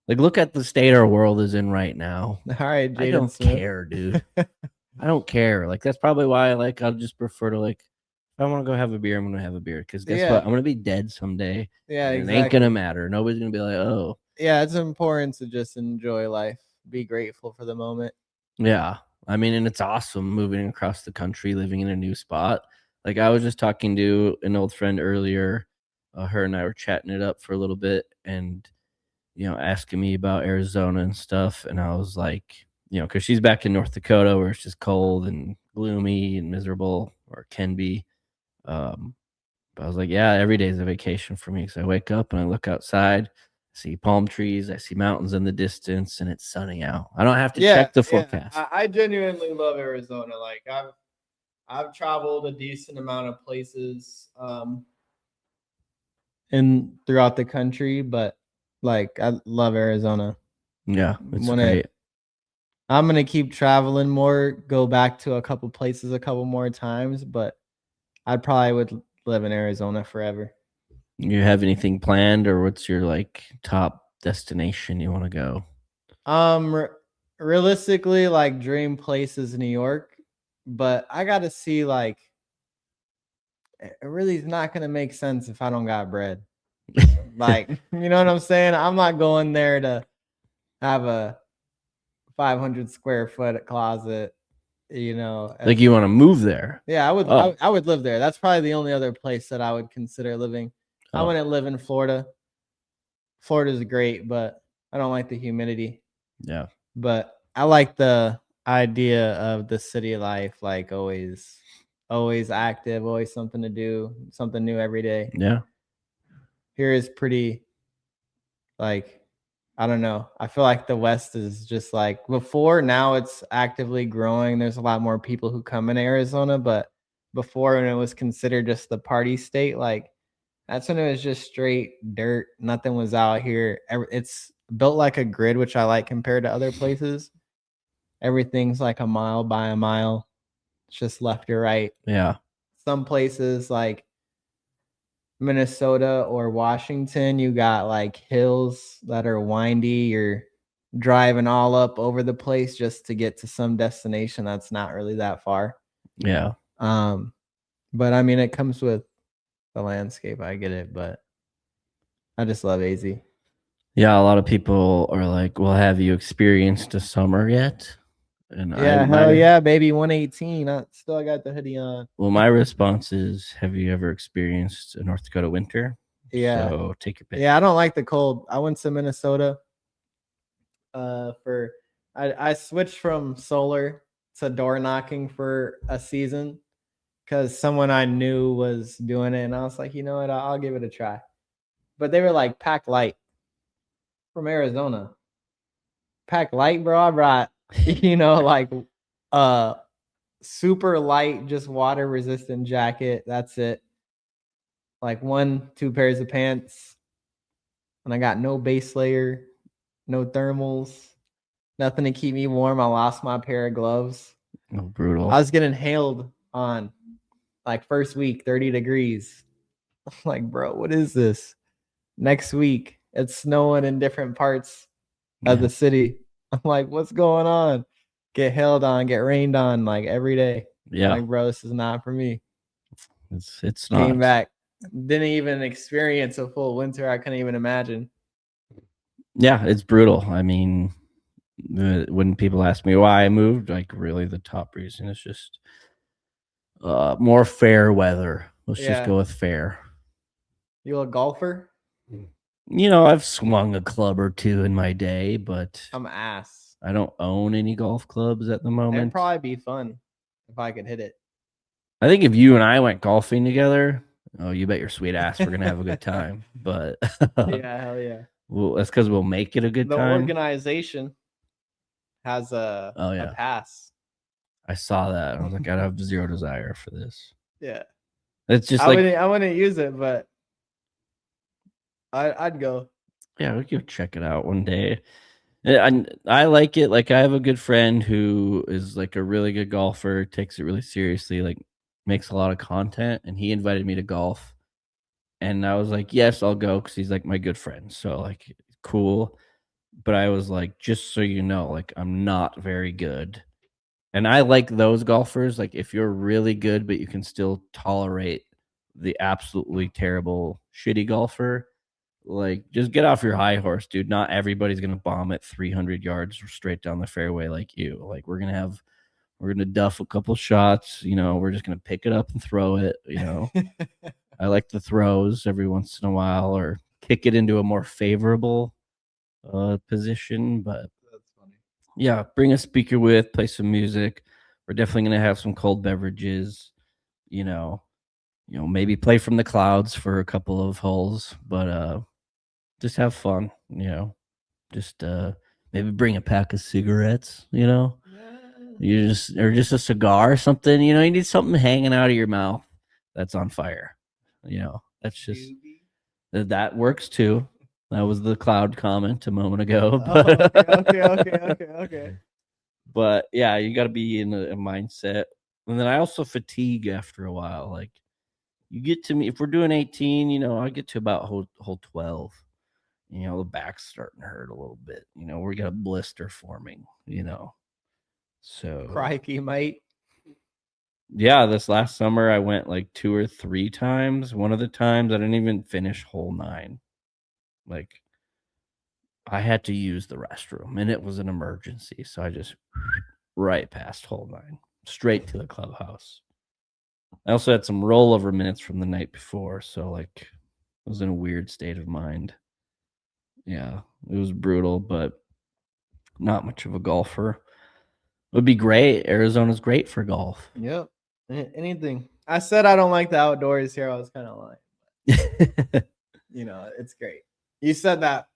Like, look at the state our world is in right now. All right, I Jaden don't Smith. care, dude. I don't care. Like, that's probably why like I'll just prefer to like if I want to go have a beer, I'm gonna have a beer. Because guess Yeah. what? I'm gonna be dead someday. Yeah, and exactly. It ain't gonna matter. Nobody's gonna be like, oh. Yeah, it's important to just enjoy life. Be grateful for the moment. Yeah. I mean, and it's awesome moving across the country, living in a new spot. Like, I was just talking to an old friend earlier. Her and I were chatting it up for a little bit and, asking me about Arizona and stuff. And I was like, because she's back in North Dakota where it's just cold and gloomy and miserable, or can be. But I was like, yeah, every day is a vacation for me because I wake up and I look outside. I see palm trees, I see mountains in the distance, and it's sunny out. I don't have to check the forecast. I genuinely love Arizona. Like I've traveled a decent amount of places in throughout the country, but like I love Arizona. Yeah, it's great. I'm gonna keep traveling more, go back to a couple places a couple more times, but I probably would live in Arizona forever. You have anything planned, or what's your like top destination you want to go? Realistically, like dream place is New York, but I got to see like it really is not gonna make sense if I don't got bread. Like, you know what I'm saying? I'm not going there to have a 500 square foot closet, Like, you want to move there? Yeah, I would. Oh. I would live there. That's probably the only other place that I would consider living. I wouldn't live in Florida. Florida's great, but I don't like the humidity. Yeah. But I like the idea of the city life, like always active, always something to do, something new every day. Yeah. Here is pretty, like, I don't know. I feel like the West is just like before. Now it's actively growing. There's a lot more people who come in Arizona, but before, when it was considered just the party state, like that's when it was just straight dirt. Nothing was out here. It's built like a grid, which I like compared to other places. Everything's like a mile by a mile. It's just left or right. Yeah. Some places like Minnesota or Washington, you got like hills that are windy. You're driving all up over the place just to get to some destination that's not really that far. Yeah. But I mean, it comes with the landscape. I get it, but I just love AZ. Yeah, a lot of people are like, well, have you experienced a summer yet? And hell yeah, baby, 118. I still got the hoodie on. Well, my response is, have you ever experienced a North Dakota winter? Yeah. So take your pick. Yeah, I don't like the cold. I went to Minnesota I switched from solar to door knocking for a season because someone I knew was doing it, and I was like, you know what, I'll give it a try. But they were like, pack light from Arizona. Pack light, bro. I brought, like super light, just water resistant jacket. That's it. Like 1-2 pairs of pants. And I got no base layer, no thermals, nothing to keep me warm. I lost my pair of gloves. Oh, brutal. I was getting hailed on like first week, 30 degrees. I'm like, bro, what is this? Next week, it's snowing in different parts of the city. I'm like, what's going on? Get hailed on, get rained on like every day. Yeah. I'm like, bro, this is not for me. It's not. Came back. Didn't even experience a full winter. I couldn't even imagine. Yeah, it's brutal. I mean, when people ask me why I moved, like really the top reason is just more fair weather. Let's Yeah. just go with fair. You a golfer? You know, I've swung a club or two in my day, but I'm ass. I don't own any golf clubs at the It'd moment. probably be fun if I could hit it. I think if you and I went golfing together, oh, you bet your sweet ass we're gonna have a good time. But Yeah, hell yeah. well, that's because we'll make it a good The time. organization has a pass. I saw that. I was like, I have zero desire for this. Yeah. It's just I like, wouldn't use it, but I'd go. yeah, we could check it out one day. I like it. Like, I have a good friend who is like a really good golfer, takes it really seriously, like makes a lot of content, and he invited me to golf. And I was like, yes, I'll go because he's like my good friend. So like, cool. But I was like, just so you know, like, I'm not very good. And I like those golfers. Like, if you're really good, but you can still tolerate the absolutely terrible, shitty golfer, like, just get off your high horse, dude. Not everybody's gonna bomb at 300 yards straight down the fairway like you. Like, we're gonna duff a couple shots. You know, we're just gonna pick it up and throw it. You know, I like the throws every once in a while, or kick it into a more favorable position. But That's funny. yeah, bring a speaker with, play some music. We're definitely gonna have some cold beverages. You know, maybe play from the clouds for a couple of holes, but just have fun. You know, just maybe bring a pack of cigarettes. You know, or just a cigar or something. You know, you need something hanging out of your mouth that's on fire. You know, that's just that works too. That was the cloud comment a moment ago. But Okay. But yeah, you got to be in a mindset. And then I also fatigue after a while. Like, you get to me, if we're doing 18, you know, I get to about hole 12. You know, the back's starting to hurt a little bit. You know, we got a blister forming, you know. So, Crikey, mate. yeah, this last summer I went like 2 or 3 times. One of the times I didn't even finish hole 9. Like, I had to use the restroom and it was an emergency. So I just right past hole 9, straight to the clubhouse. I also had some rollover minutes from the night before. So, like, I was in a weird state of mind. Yeah, it was brutal, but not much of a golfer. It would be great. Arizona's great for golf. Yep. Anything. I said I don't like the outdoors here. I was kind of lying. You know, it's great. You said that.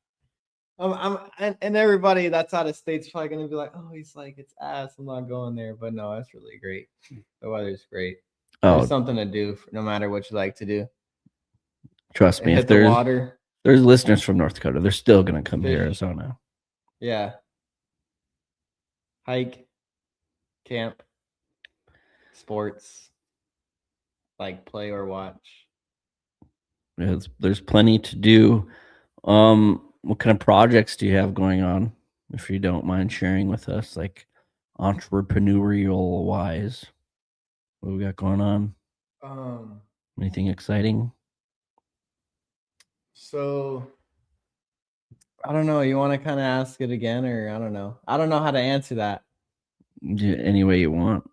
And everybody that's out of state's probably gonna be like, oh, he's like, it's ass. I'm not going there. But no, it's really great. The weather's great. There's something to do no matter what you like to do. Trust me, if there's listeners from North Dakota, they're still gonna come to Arizona. Yeah. Hike, camp, sports, like play or watch. There's plenty to do. What kind of projects do you have going on, if you don't mind sharing with us, like entrepreneurial wise? What we got going on? Anything exciting? So I don't know. You want to kind of ask it again, or I don't know. I don't know how to answer that. Any way you want.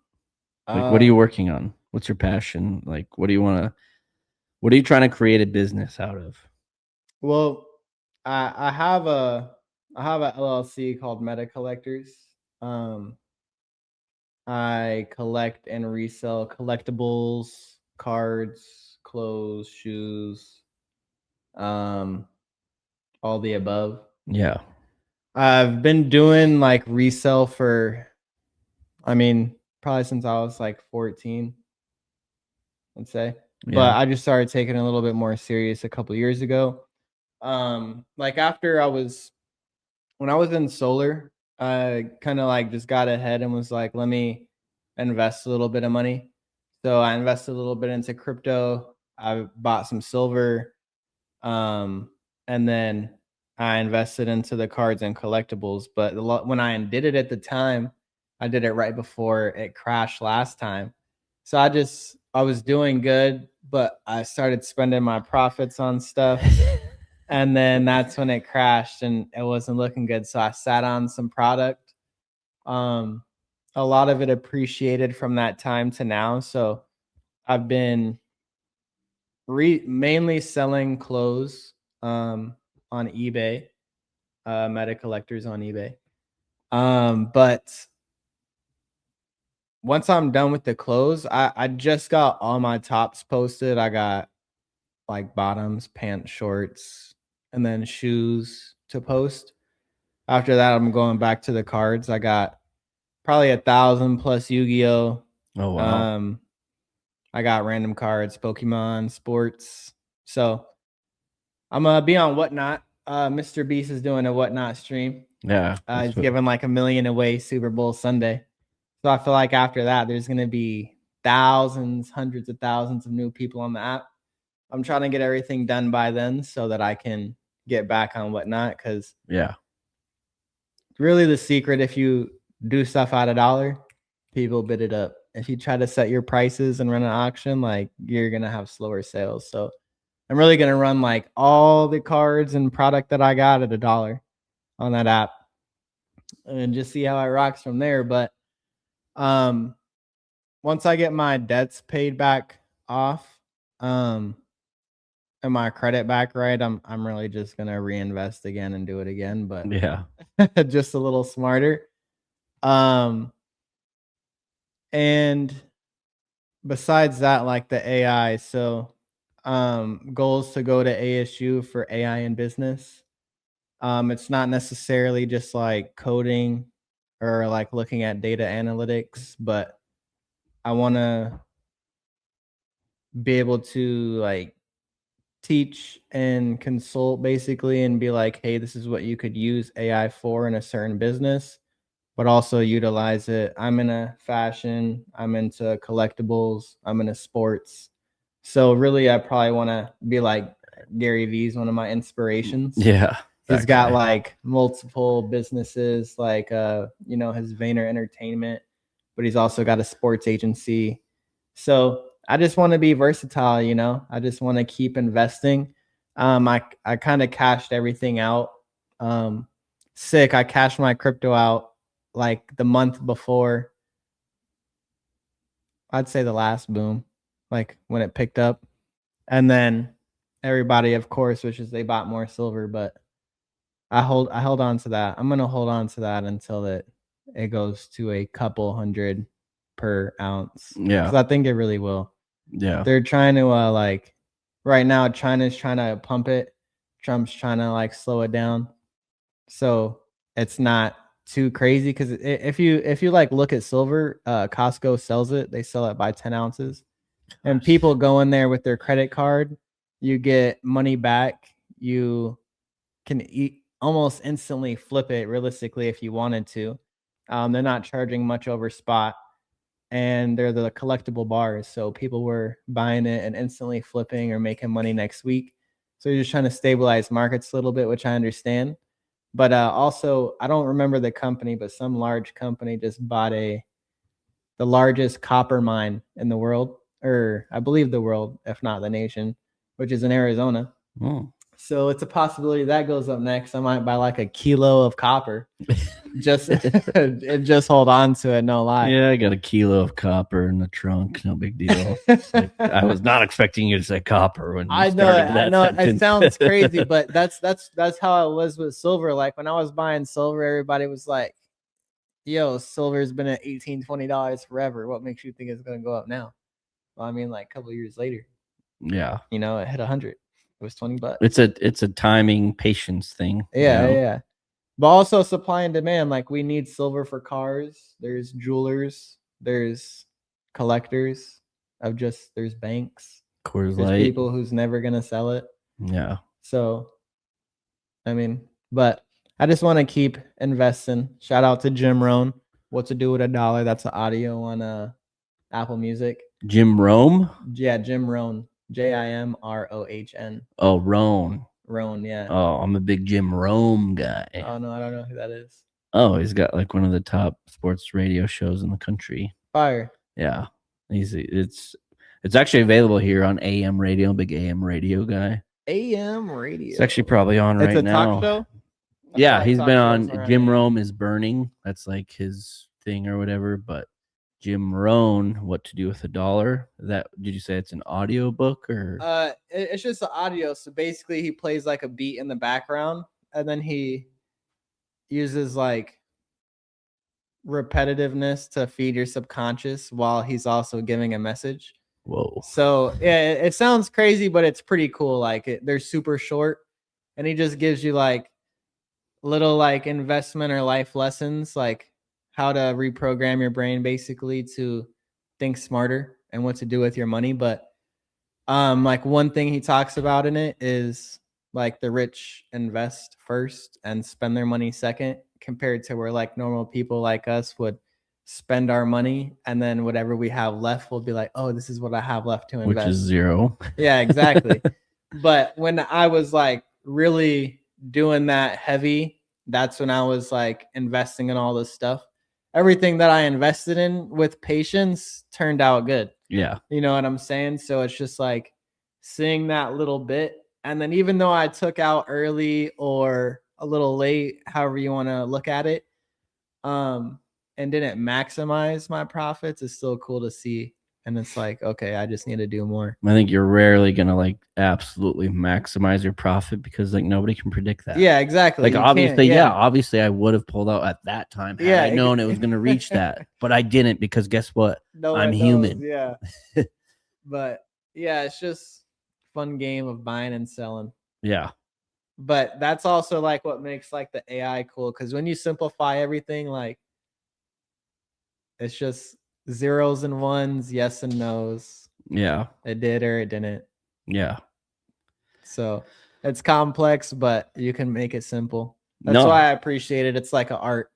Like, what are you working on? What's your passion? Like, what are you trying to create a business out of? Well, I have a LLC called Meta Collectors. I collect and resell collectibles, cards, clothes, shoes, all the above. Yeah. I've been doing like resell for, probably since I was like 14, let's say. Yeah. But I just started taking it a little bit more serious a couple of years ago. Like when I was in solar, I kind of like just got ahead and was like, let me invest a little bit of money. So I invested a little bit into crypto. I bought some silver. And then I invested into the cards and collectibles. But when I did it at the time, I did it right before it crashed last time. So I was doing good, but I started spending my profits on stuff. And then that's when it crashed and it wasn't looking good. So I sat on some product. A lot of it appreciated from that time to now. So I've been mainly selling clothes on eBay, meta collectors on eBay. But once I'm done with the clothes, I just got all my tops posted. I got like bottoms, pants, shorts, and then shoes to post. After that, I'm going back to the cards. I got probably 1,000 plus Yu-Gi-Oh. Oh wow. I got random cards, Pokemon, sports. So I'm gonna be on Whatnot. Mr. Beast is doing a Whatnot stream. Yeah. He's giving like $1 million away Super Bowl Sunday. So I feel like after that, there's gonna be thousands, hundreds of thousands of new people on the app. I'm trying to get everything done by then so that I can get back on Whatnot, because yeah. really the secret, if you do stuff at $1, people bid it up. If you try to set your prices and run an auction, like, you're gonna have slower sales. So I'm really gonna run like all the cards and product that I got at $1 on that app and just see how it rocks from there. But once I get my debts paid back off, and my credit back right, I'm really just gonna reinvest again and do it again, but Yeah. just a little smarter. And besides that, like the AI, so goals to go to ASU for AI in business. It's not necessarily just like coding or like looking at data analytics, but I want to be able to like teach and consult basically and be like, hey, this is what you could use AI for in a certain business, but also utilize it. I'm in a fashion, I'm into collectibles, I'm into sports. So really, I probably want to be like Gary Vee's one of my inspirations. Yeah. He's got like multiple businesses, like his Vayner Entertainment, but he's also got a sports agency. So I just want to be versatile, I just want to keep investing. I kind of cashed everything out. I cashed my crypto out like the month before, I'd say the last boom, like when it picked up. And then everybody, of course, wishes they bought more silver, but I held on to that. I'm gonna hold on to that until it goes to a couple hundred per ounce. Yeah. Because I think it really will. Yeah. They're trying to like right now, China's trying to pump it. Trump's trying to like slow it down. So it's not too crazy, because if you like look at silver, Costco sells it. They sell it by 10 ounces. And people go in there with their credit card, you get money back. You can almost instantly flip it realistically if you wanted to. They're not charging much over spot, and they're the collectible bars. So people were buying it and instantly flipping or making money next week. So you're just trying to stabilize markets a little bit, which I understand. But also, I don't remember the company, but some large company just bought the largest copper mine in the world, or I believe the world, if not the nation, which is in Arizona. Oh. So it's a possibility that goes up next. I might buy like a kilo of copper, just hold on to it. No lie. Yeah, I got a kilo of copper in the trunk. No big deal. Like, I was not expecting you to say copper when you started that sentence. It sounds crazy, but that's how it was with silver. Like when I was buying silver, everybody was like, yo, silver's been at $18-$20 forever. What makes you think it's going to go up now? Well, I mean, like a couple of years later, yeah, it hit 100. It was $20. It's a timing, patience thing. Yeah. But also supply and demand. Like we need silver for cars. There's jewelers. There's collectors of there's banks. Coors There's Light. people who's never gonna sell it. Yeah. So, I mean, but I just want to keep investing. Shout out to Jim Rohn. What to do with $1? That's the audio on Apple Music. Jim Rome? Yeah, Jim Rohn. JIMROHN. Oh, Rohn. Rohn, yeah. Oh, I'm a big Jim Rome guy. Oh no, I don't know who that is. Oh, he's got like one of the top sports radio shows in the country. Fire. Yeah. It's actually available here on AM radio. Big AM radio guy. AM radio. It's actually probably on right now. It's a talk show? Yeah, he's been on Jim Rome is Burning. That's like his thing or whatever. But Jim Rohn, What to Do with a Dollar. That did you say it's an audio book or? It's just the audio. So basically, he plays like a beat in the background, and then he uses like repetitiveness to feed your subconscious while he's also giving a message. Whoa. So yeah, it sounds crazy, but it's pretty cool. Like they're super short, and he just gives you like little like investment or life lessons, like how to reprogram your brain basically to think smarter and what to do with your money. But like one thing he talks about in it is like the rich invest first and spend their money second, compared to where like normal people like us would spend our money and then whatever we have left will be like, oh, this is what I have left to invest. Which is zero. Yeah, exactly. But when I was like really doing that heavy, that's when I was like investing in all this stuff. Everything that I invested in with patience turned out good. Yeah. You know what I'm saying? So it's just like seeing that little bit. And then even though I took out early or a little late, however you want to look at it, and didn't maximize my profits, it's still cool to see. And it's like, okay, I just need to do more. I think you're rarely gonna like absolutely maximize your profit because like nobody can predict that. Yeah, exactly. Like You obviously, can't, obviously I would have pulled out at that time had I known it was gonna reach that, but I didn't because guess what? No I'm one human. knows, yeah. But yeah, it's just fun game of buying and selling. Yeah. But that's also like what makes like the AI cool, because when you simplify everything, like it's just zeros and ones, yes and no's. Yeah. It did or it didn't. Yeah. So it's complex, but you can make it simple. That's why I appreciate it. It's like an art.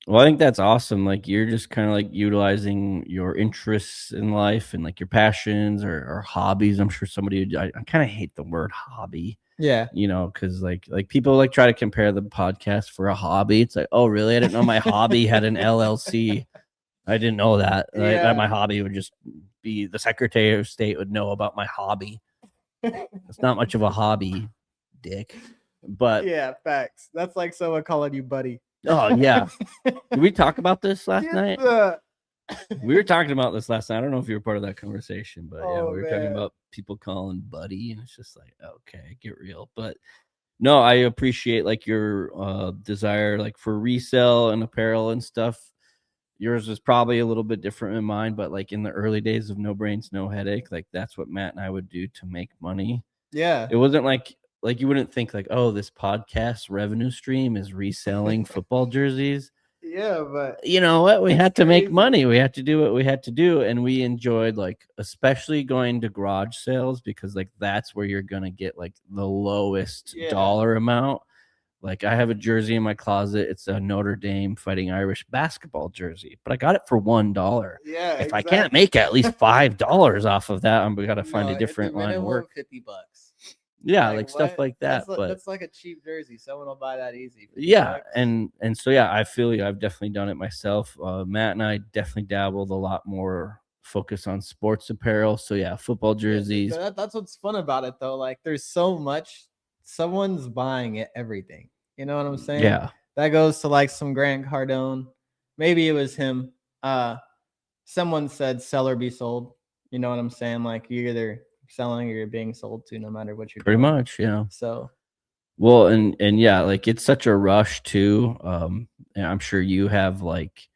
Well, I think that's awesome. Like you're just kind of like utilizing your interests in life and like your passions or hobbies. I'm sure somebody I kind of hate the word hobby. Yeah. You know, because like people like try to compare the podcast for a hobby. It's like, oh, really? I didn't know my hobby had an LLC. I didn't know that. That my hobby would just be the Secretary of State would know about my hobby. It's not much of a hobby, dick. But yeah, facts. That's like someone calling you buddy. Oh yeah. Did we talk about this last night? We were talking about this last night. I don't know if you were part of that conversation, but yeah, we were talking about people calling buddy, and it's just like, okay, get real. But no, I appreciate like your desire like for resale and apparel and stuff. Yours is probably a little bit different than mine, but like in the early days of No Brains, No Headache, like that's what Matt and I would do to make money. Yeah. It wasn't like you wouldn't think like, oh, this podcast revenue stream is reselling football jerseys. Yeah, but you know what? We had to make money. We had to do what we had to do. And we enjoyed like, especially going to garage sales, because like that's where you're going to get like the lowest dollar amount. Like I have a jersey in my closet. It's a Notre Dame Fighting Irish basketball jersey, but I got it for $1. Yeah. If I can't make at least $5 off of that, I'm got to find a different line of work. $50. Yeah, like stuff like that. That's like a cheap jersey. Someone will buy that easy. Yeah, and so yeah, I feel you. I've definitely done it myself. Matt and I definitely dabbled a lot more focus on sports apparel. So yeah, football jerseys. That's what's fun about it though. Like there's so much. Someone's buying it, everything. You know what I'm saying? Yeah. That goes to like some Grant Cardone. Maybe it was him. Someone said sell or be sold. You know what I'm saying? Like you either selling or you're being sold to, no matter what you're pretty doing. much, yeah. So well, and yeah, like it's such a rush too. And I'm sure you have like,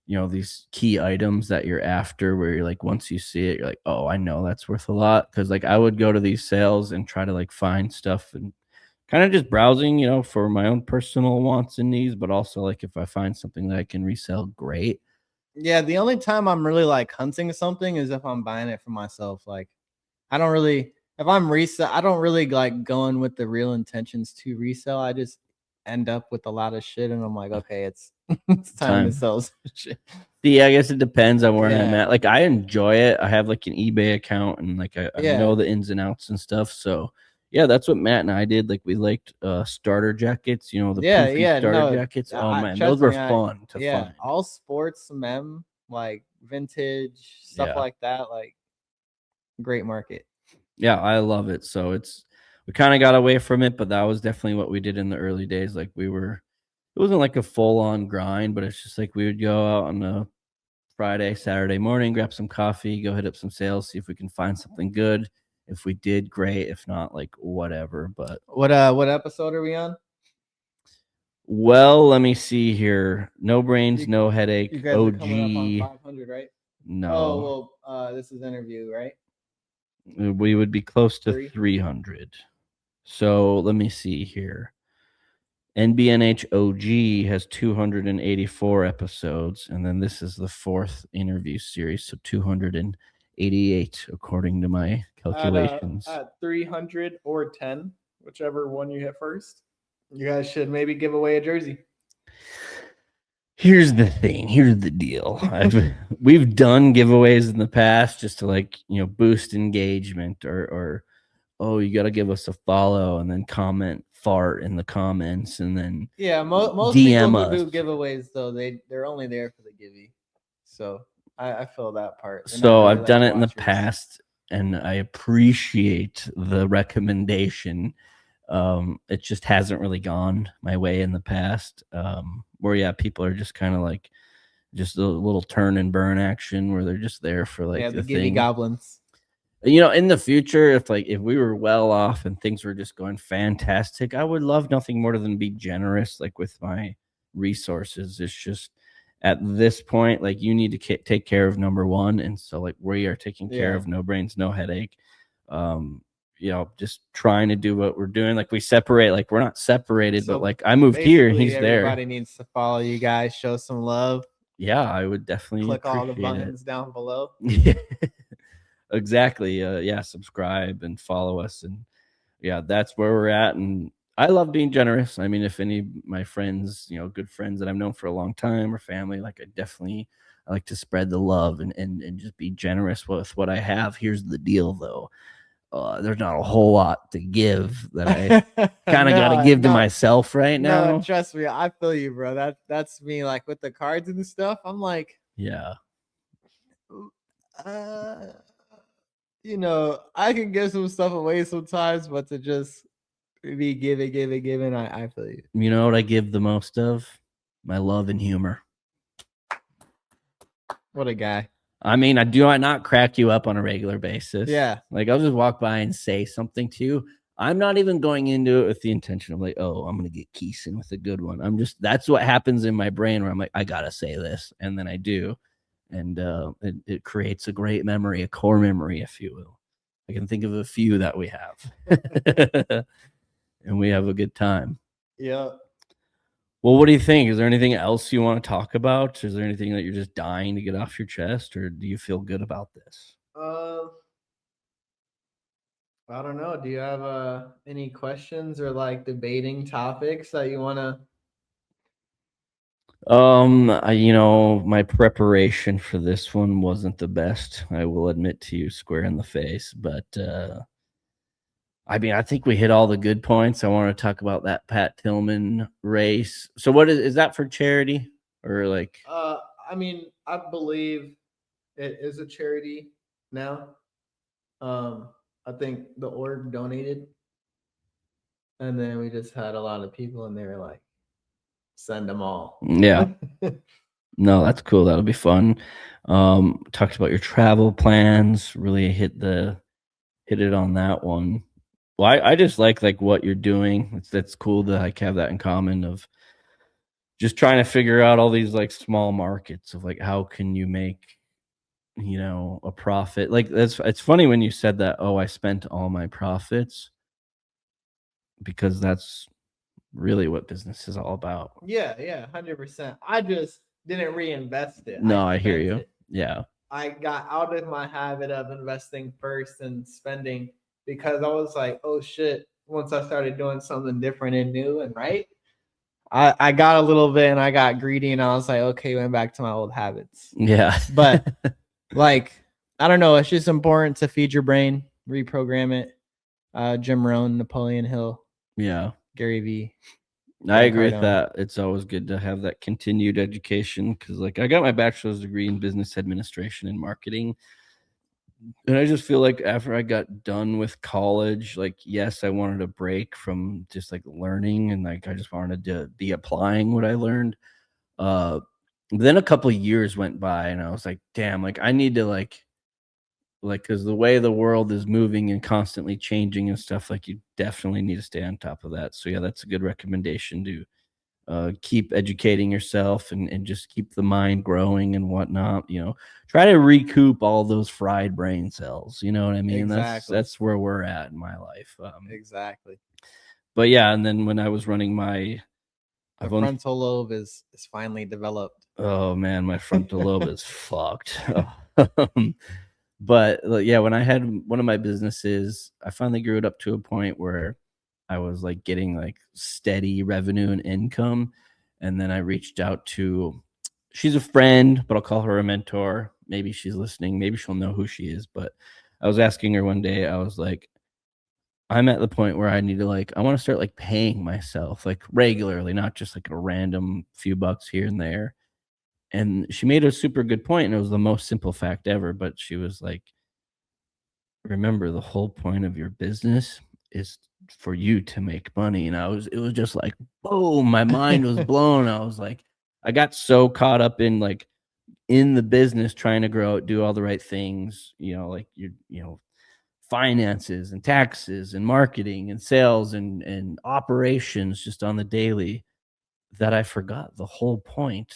you know, these key items that you're after where you're like, once you see it, you're like, oh, I know that's worth a lot. Because like I would go to these sales and try to like find stuff and kind of just browsing, you know, for my own personal wants and needs, but also like if I find something that I can resell, great. Yeah, the only time I'm really like hunting something is if I'm buying it for myself. Like I don't really, if I'm resell, I don't really like going with the real intentions to resell. I just end up with a lot of shit and I'm like, okay, it's time to sell some shit. Yeah, I guess it depends on where I'm at. Like I enjoy it. I have like an eBay account and like I know the ins and outs and stuff. So yeah, that's what Matt and I did. Like we liked starter jackets, you know, the starter jackets. Oh man, those were fun to find. All sports mem, like vintage stuff like that, like great market. Yeah, I love it. So we kind of got away from it, but that was definitely what we did in the early days. Like it wasn't like a full on grind, but it's just like we would go out on a Friday, Saturday morning, grab some coffee, go hit up some sales, see if we can find something good. If we did, great. If not, like whatever. But what episode are we on? well, let me see here. No brains, no headache. You guys OG. are coming up on 500, right? No. Oh, well, this is interview, right? We would be close to 300. So let me see here. NBNH OG has 284 episodes, and then this is the 4th interview series, so 288 according to my calculations. At 300 or 10, whichever one you hit first, you guys should maybe give away a jersey. Here's the thing. Here's the deal. We've done giveaways in the past just to, like, boost engagement or oh, you got to give us a follow and then comment fart in the comments and then most DM people us. who do giveaways though they're only there for the givey. So I feel that part. So I've done it in the past and I appreciate the recommendation. It just hasn't really gone my way in the past. Where people are just kind of like just a little turn and burn action where they're just there for like the givey goblins. In the future, if we were well off and things were just going fantastic, I would love nothing more than be generous, like with my resources. It's just at this point, like you need to take care of number one. And so like we are taking care of no brains, no headache. Just trying to do what we're doing. Like we separate, like we're not separated, but like I moved here and he's there. Everybody needs to follow you guys, show some love. Yeah, I would definitely click all the buttons down below. Exactly. Subscribe and follow us. And that's where we're at. And I love being generous. I mean, if any of my friends, good friends that I've known for a long time or family, like I like to spread the love and just be generous with what I have. Here's the deal though. There's not a whole lot to give that I kind of got to give to myself right now. No, trust me. I feel you, bro. That's me. Like with the cards and stuff, I'm like, I can give some stuff away sometimes, but to just be giving, I feel you. You know what I give the most of? My love and humor. What a guy. I mean, I not crack you up on a regular basis. Yeah. Like I'll just walk by and say something to you. I'm not even going into it with the intention of like, oh, I'm going to get Kesson with a good one. That's what happens in my brain where I'm like, I got to say this. And then I do. And it creates a great memory, a core memory, if you will. I can think of a few that we have. And we have a good time. Yeah. Well, what do you think? Is there anything else you want to talk about? Is there anything that you're just dying to get off your chest? Or do you feel good about this? I don't know. Do you have any questions or like debating topics that you want to? My preparation for this one wasn't the best. I will admit to you square in the face, but I think we hit all the good points. I want to talk about that Pat Tillman race. So what is that for charity or like? I believe it is a charity now. I think the org donated, and then we just had a lot of people, and they were like, "Send them all." Yeah. No, that's cool. That'll be fun. Talked about your travel plans. Really hit it on that one. Well, I just like what you're doing. That's cool to like have that in common of just trying to figure out all these like small markets of like how can you make a profit. Like it's funny when you said that, oh, I spent all my profits, because that's really what business is all about. Yeah, 100%. I just didn't reinvest it. No, I hear you. Yeah. I got out of my habit of investing first and spending, because I was like, oh shit, once I started doing something different and new and right, I got a little bit and I got greedy and I was like, okay, went back to my old habits. Yeah. But like, I don't know, it's just important to feed your brain, reprogram it. Jim Rohn, Napoleon Hill. Yeah. Gary Vee. I agree with that. It's always good to have that continued education, because like I got my bachelor's degree in business administration and marketing. And I just feel like after I got done with college, like, yes, I wanted a break from just like learning, and like I just wanted to be applying what I learned. Then a couple of years went by, and I was like, damn, like I need to like because the way the world is moving and constantly changing and stuff, like you definitely need to stay on top of that. So yeah, that's a good recommendation to keep educating yourself and just keep the mind growing and whatnot. Try to recoup all those fried brain cells. You know what I mean? Exactly. That's where we're at in my life. Exactly. But yeah, and then when I was running my The frontal lobe is finally developed. Oh man, my frontal lobe is fucked. But yeah, when I had one of my businesses, I finally grew it up to a point where I was like getting like steady revenue and income. And then I reached out to, she's a friend, but I'll call her a mentor. Maybe she's listening. Maybe she'll know who she is. But I was asking her one day, I was like, I'm at the point where I need to I want to start like paying myself like regularly, not just like a random few bucks here and there. And she made a super good point, and it was the most simple fact ever. But she was like, remember, the whole point of your business is for you to make money. And it was just like, boom, my mind was blown. I was like, I got so caught up in in the business, trying to grow, do all the right things, finances and taxes and marketing and sales and operations just on the daily, that I forgot the whole point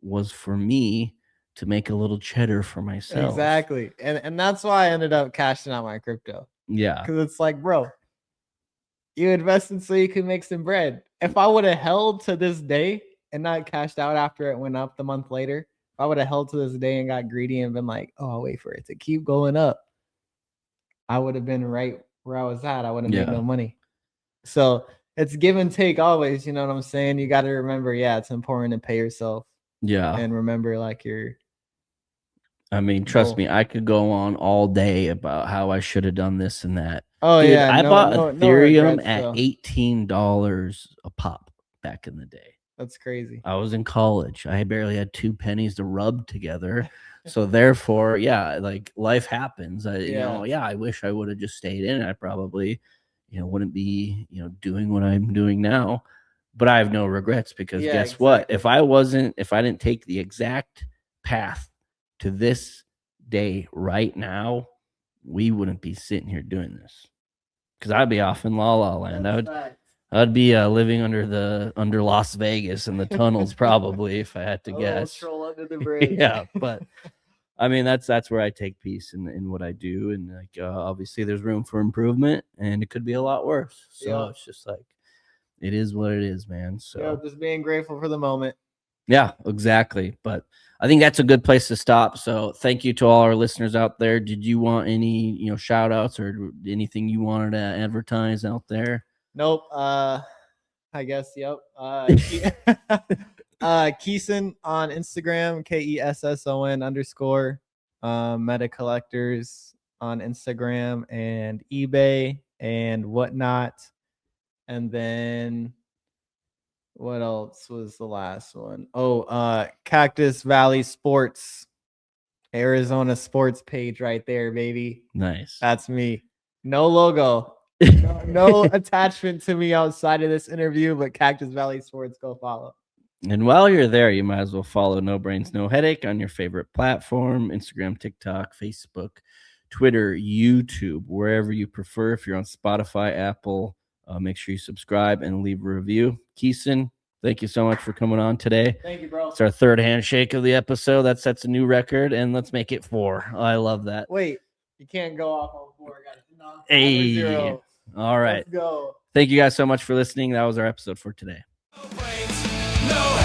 was for me to make a little cheddar for myself. Exactly. And that's why I ended up cashing out my crypto. Yeah. Because it's like, bro, you invested so you can make some bread. If I would have held to this day and not cashed out after it went up the month later, if I would have held to this day and got greedy and been like, oh, I'll wait for it to keep going up, I would have been right where I was at. I wouldn't make no money. So it's give and take always. You know what I'm saying? You got to remember, it's important to pay yourself. Yeah. And remember, trust me, I could go on all day about how I should have done this and that. Oh, dude, yeah. I bought Ethereum regrets, at $18 a pop back in the day. That's crazy. I was in college. I barely had 2 pennies to rub together. So therefore, like life happens. I wish I would have just stayed in. I probably, wouldn't be, doing what I'm doing now. But I have no regrets because guess what? If I didn't take the exact path to this day right now, we wouldn't be sitting here doing this. Because I'd be off in La La Land. I'd be living under Las Vegas in the tunnels probably, if I had to guess. Troll under the bridge. Yeah, but that's where I take peace in what I do, and obviously there's room for improvement, and it could be a lot worse. So it's just like, it is what it is, man. So just being grateful for the moment. Yeah, exactly. But I think that's a good place to stop. So thank you to all our listeners out there. Did you want any, shout outs or anything you wanted to advertise out there? Nope. I guess. Yep. Kesson on Instagram, KESSON _ Meta Collectors on Instagram and eBay and whatnot. And then what else was the last one? Cactus Valley Sports, Arizona sports page right there, baby. Nice. That's me. No logo. No attachment to me outside of this interview, but Cactus Valley Sports, go follow. And while you're there, you might as well follow No Brains, No Headache on your favorite platform: Instagram, TikTok, Facebook, Twitter, YouTube, wherever you prefer. If you're on Spotify, Apple, make sure you subscribe and leave a review. Kesson, thank you so much for coming on today. Thank you, bro. It's our 3rd handshake of the episode. That sets a new record, and let's make it 4. I love that. Wait, you can't go off on 4, guys. No, hey. 0. All right. Let's go. Thank you guys so much for listening. That was our episode for today. No brains, no